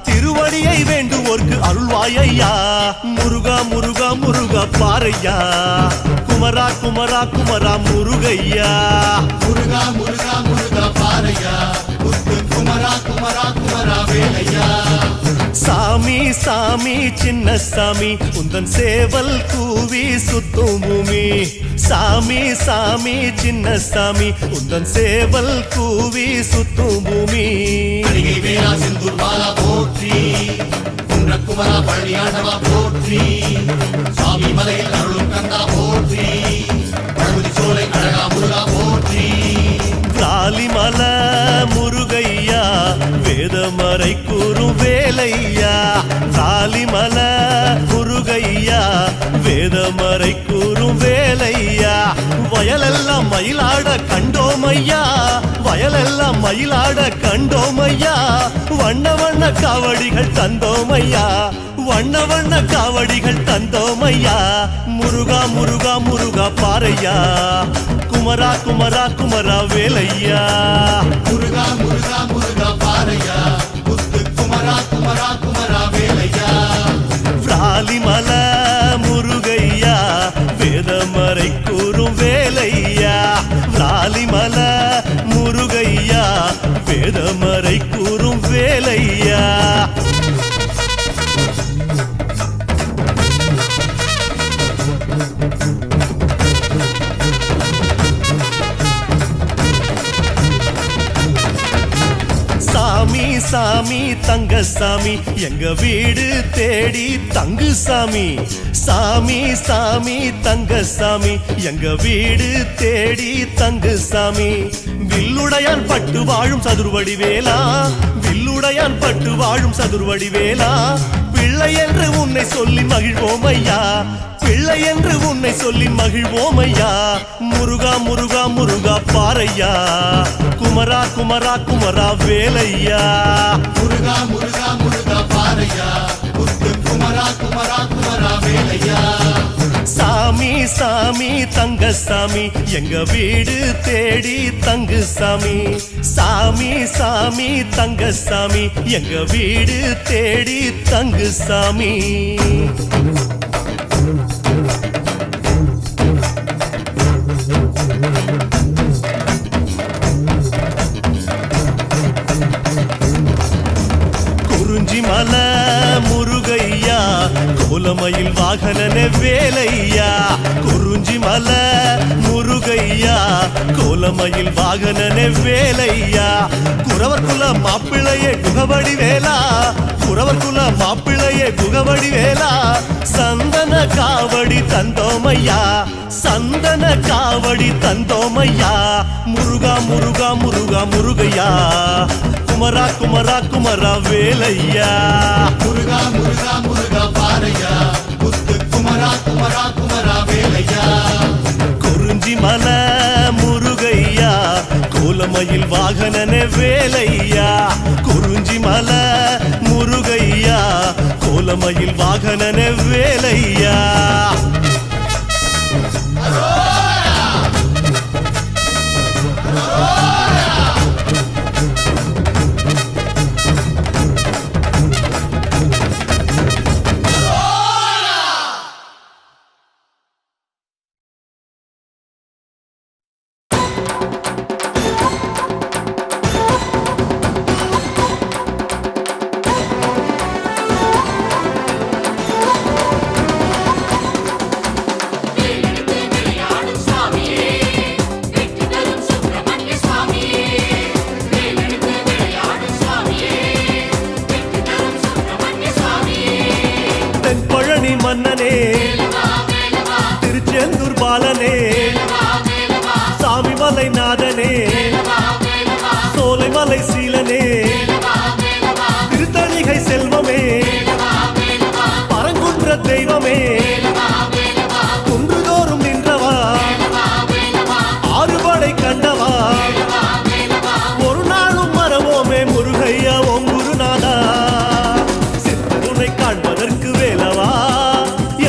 திருவடியை வேண்டுவோர்க்கு அருள்வாயையா முருகா முருகா முருகா பாரையா குமரா குமரா குமரா முருகையா முருகா முருகா முருகா பாரையா முத்து குமரா குமரா குமரா வேலையா சாமி சாமி சின்ன சாமி உந்தன் சேவல் கூவி சுத்தும் பூமி சாமி சாமி சின்ன சாமி உந்தன் சேவல் கூவி சுத்தும் பூமி அடிகை வேளா செந்தூர் பாலா போற்றி குமரா பழனியாண்டவா போற்றி சுவாமி மலையில் அருளும் கந்தா போற்றி பழமுதி சோலை அழகா முருகா போற்றி காலிமல முருகையா வேதமறை கூறும் வேலையா காலிமல முருகையா வேதமறை கூறும் வேலையா வயலெல்லாம் மயிலாட கண்டோமையா வயலெல்லாம் மயிலாட கண்டோமையா வண்ண வண்ண காவடிகள் தந்தோமையா வண்ண வண்ண காவடிகள் தந்தோமையா முருகா முருகா முருகா பாரையா குமரா குமரா குமரா வேலையா முருகா முருகா முருகா பாரையா முத்து குமரா குமரா குமரா வேலையா பிராலிமல முருகையா வேதமறை கூறும் வேலையா பிராலிமல முருகையா வேதமறை கூறும் வேலையா சாமி சாமி தங்க சாமி எங்க வீடு தேடி தங்கு சாமி சாமி சாமி தங்க சாமி எங்க வீடு தேடி தங்கு சாமி வில்லுடையான் பட்டு வாழும் சதுர்வடி வேலா வில்லுடையான் பட்டு வாழும் சதுர்வடி வேலா பிள்ளை என்று உன்னை சொல்லி மகிழ்வோம் ஐயா பிள்ளை என்று உன்னை சொல்லி மகிழ்வோம் ஐயா முருகா முருகா முருகா பாரையா குமரா குமரா குமரா வேலையா முருகா முருகா முருகா பாரையா முத்து குமரா குமரா குமரா வேலையா சாமி சாமி தங்க சாமி எங்க வீடு தேடி தங்கு சாமி சாமி சாமி தங்க சாமி எங்க வீடு தேடி தங்கு சாமி குறிஞ்சிமல முருகையா கோலமயில் வாகனன வேலையா குறிஞ்சிமல முருகையா கோலமயில் வாகனன வேலையா குறவர் குல மாப்பிள்ளையே குகவடி வேலா குறவர் குல மாப்பிள்ளையே குகவடி வேலா சந்தன காவடி தந்தோமையா சந்தன காவடி தந்தோமையா முருகா முருகா முருகா முருகையா குமரா குமரா குமரா வேலையா முருகா முருகா முருகா பாரையா முத்து குமரா குமரா குமரா வேலையா குறிஞ்சிமல முருகையா கோலமயில் வாகனன வேலையா குறிஞ்சிமல முருகையா கோலமயில் வாகனன வேலையா சபரிமலை நாதனே சோலைமலை சீலனே திருத்தணிகை செல்வமே பரங்குன்ற தெய்வமே குன்றுதோறும் நின்றவா ஆறுபடை கண்டவா ஒரு நாளும் மறவோமே முருகையா ஓம் குருநாதா சித்தருனை காண்பதற்கு வேலவா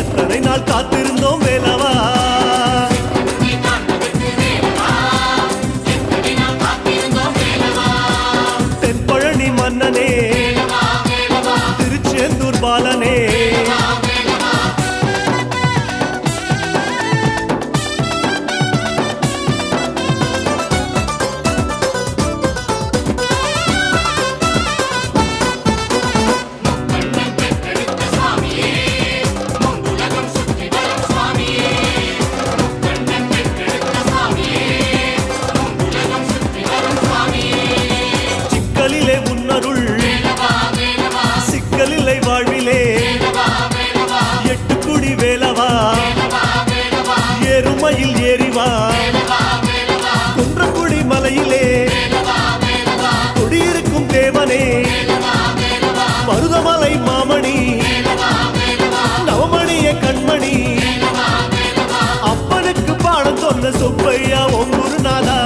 எத்தனை நாள் காத்திருந்தோம் வேலவா தென்பழனி மன்னனே திருச்செந்தூர் பாலனே சிக்கலிலே உன்னருள் சிக்கலில்லை வாழ்விலே எட்டுக்குடி வேலவா ஏறுமையில் ஏறிவா குன்றக்குடி மலையிலே குடியிருக்கும் தேவனே மருதமலை மாமணி நவமணிய கண்மணி அப்பனுக்கு பாடம் சொன்ன சுப்பையா ஓம் குருநாதா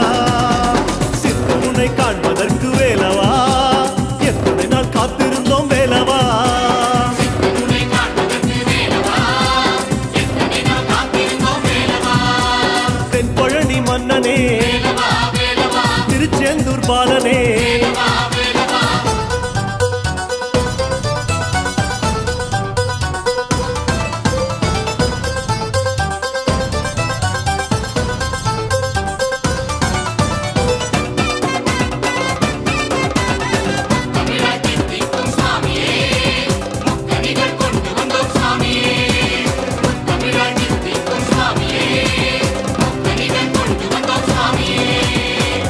சித்தருனை காண்பதற்கு வேலவா எத்தனை நாள் காத்திருந்தோம் வேலவா தென்பழனி மன்னனே திருச்செந்தூர் பாலனே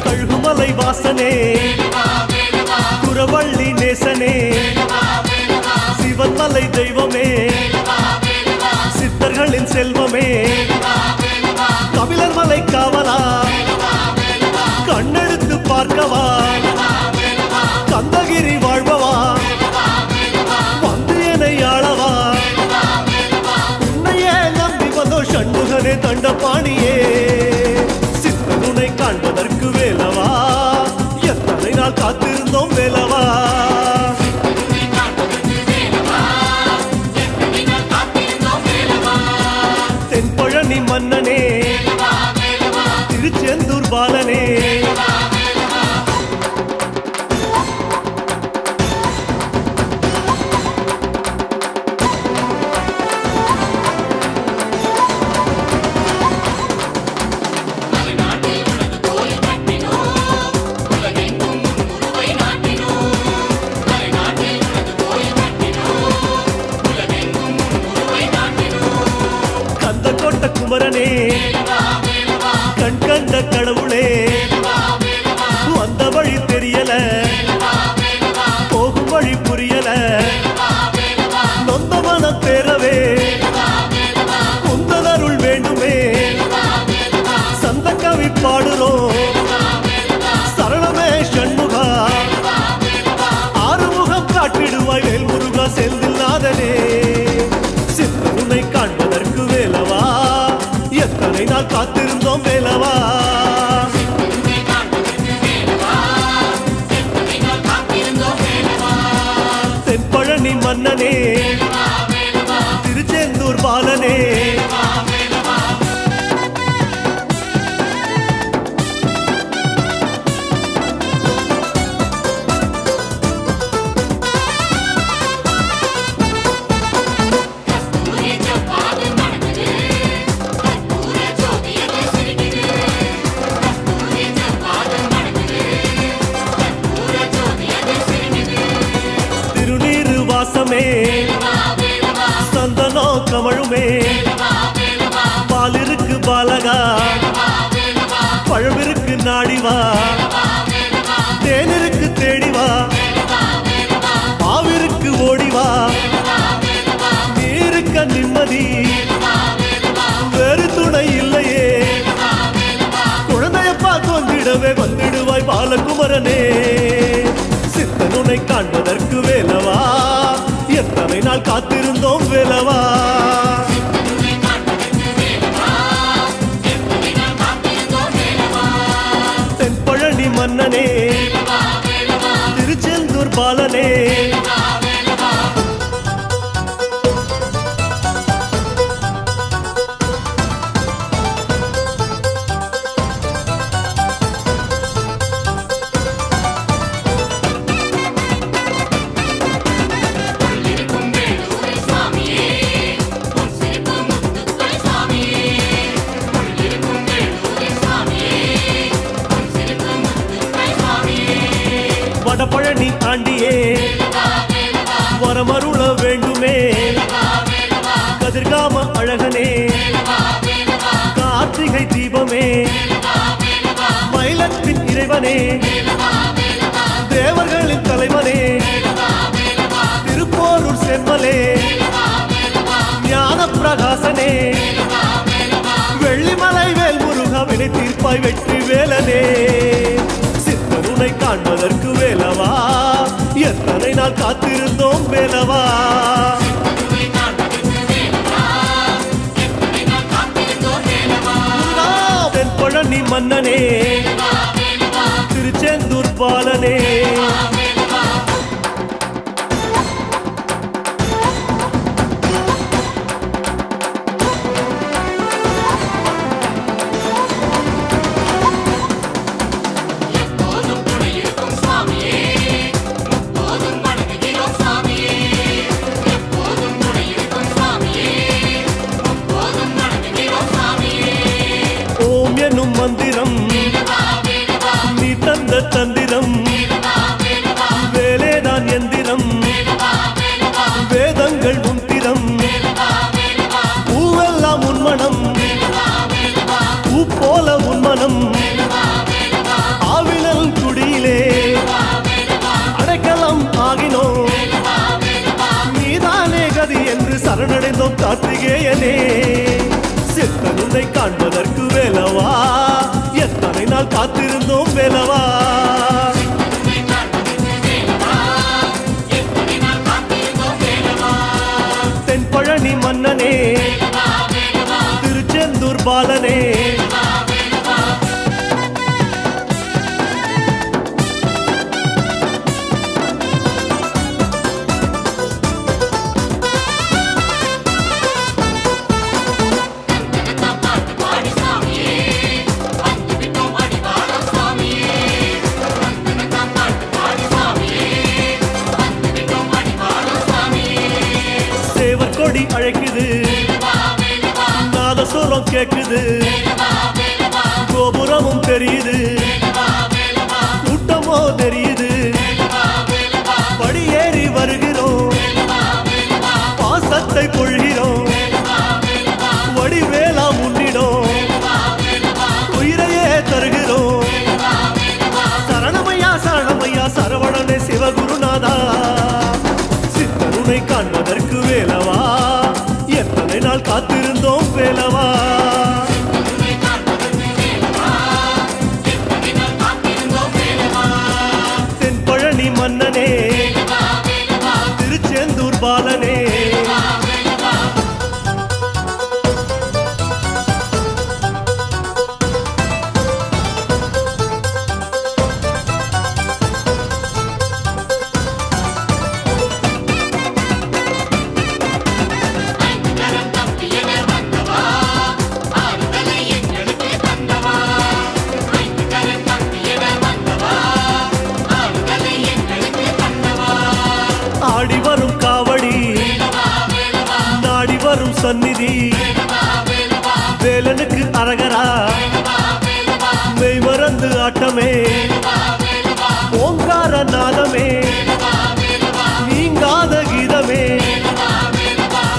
கழுகுமலை வாசனே குரவள்ளி நேசனே சிவன்மலை தெய்வமே சித்தர்களின் செல்வமே கபிலர் மலை காவலா கண்ணெடுத்து பார்க்கவா கந்தகிரி வாழ்பவா வந்து என்னை ஆளவா உன்னையே நம்பி வந்தோ சண்முகனே தண்டபாணியே சித்தருனை காண்பதற்கு வேலவா எத்தனை நாள் காத்திருந்தோம் வேலவா தென்பழனி மன்னனே திருச்செந்தூர் பாலனே கந்த கோட்ட குமரனே கண் கண்ட கடவுளே வந்திடவே வந்திடுவாய் பாலகுமரனே சித்தனுனை காண்பதற்கு வேலவா எத்தனை நாள் காத்திருந்தோம் வேலவா தென்பழனி மன்னனே திருச்செந்தூர் பாலனே வடபழனி ஆண்டியே வரமருள வேண்டுமே கதிர்காம அழகனே கார்த்திகை தீபமே மயிலத்தின் இறைவனே தேவர்களின் தலைவனே திருப்போரூர் செம்மலே ஞான பிரகாசனே வெள்ளிமலை வேல் முருகா வினை தீர்ப்பாய் வெற்றி வேலனே சித்தனுனை காண்பதற்கு வேலவா எத்தனை நாள் காத்திருந்தோம் வேலவா தென்பழனி மன்னனே திருச்செந்தூர் பாலனே ஓம் என்னும் மந்திரம் நீ தந்த தந்திரம் வேலேதான் எந்திரம் வேதங்கள் உந்திரம் பூவெல்லாம் உன்மனம் பூ போல உன்மனம் ஆவினல் குடியிலே அடைக்கலம் ஆகினோம் நீதானே கதி என்று சரணடைந்தோம் கார்த்திகேயனே சித்தனுனை காண்பதற்கு வேலவா எத்தனை நாள் காத்திருந்தோம் வேலவா தென்பழனி மன்னனே திருச்செந்தூர் பாலனே கொடி அழைக்குது நாதசுரம் கேக்குது கோபுரமும் தெரியுது கூட்டமோ தெரியுது படியேறி வருகிறோம் பாசத்தை கொள்கிறோம் வடிவேலா முன்னிடும் உயிரையே தருகிறோம் சரணமையா சரணமையா சரவணனே சிவகுருநாதா சித்தனுனை காண்பதற்கு வேலவா எத்தனை நாள் காத்திருந்தோம் வேலவா தென்பழனி மன்னனே திருச்செந்தூர் பாலனே ஆடி வரும் காவடி நாடி வரும் சந்நிதி வேலனுக்கு அரகரா மெய் மறந்து ஆட்டமே ஓங்கார நாதமே நீங்காத கீதமே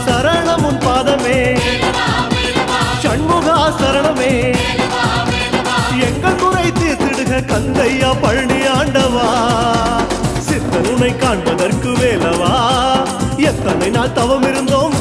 சரணமுன் பாதமே சண்முகா சரணமே எங்கள் குறை தீர்த்திடுக கந்தையா பழனி ஆண்டவா சித்தனுனை காண்பதற்கு வேலவா எத்தனை நாள் தவம் இருந்தோம்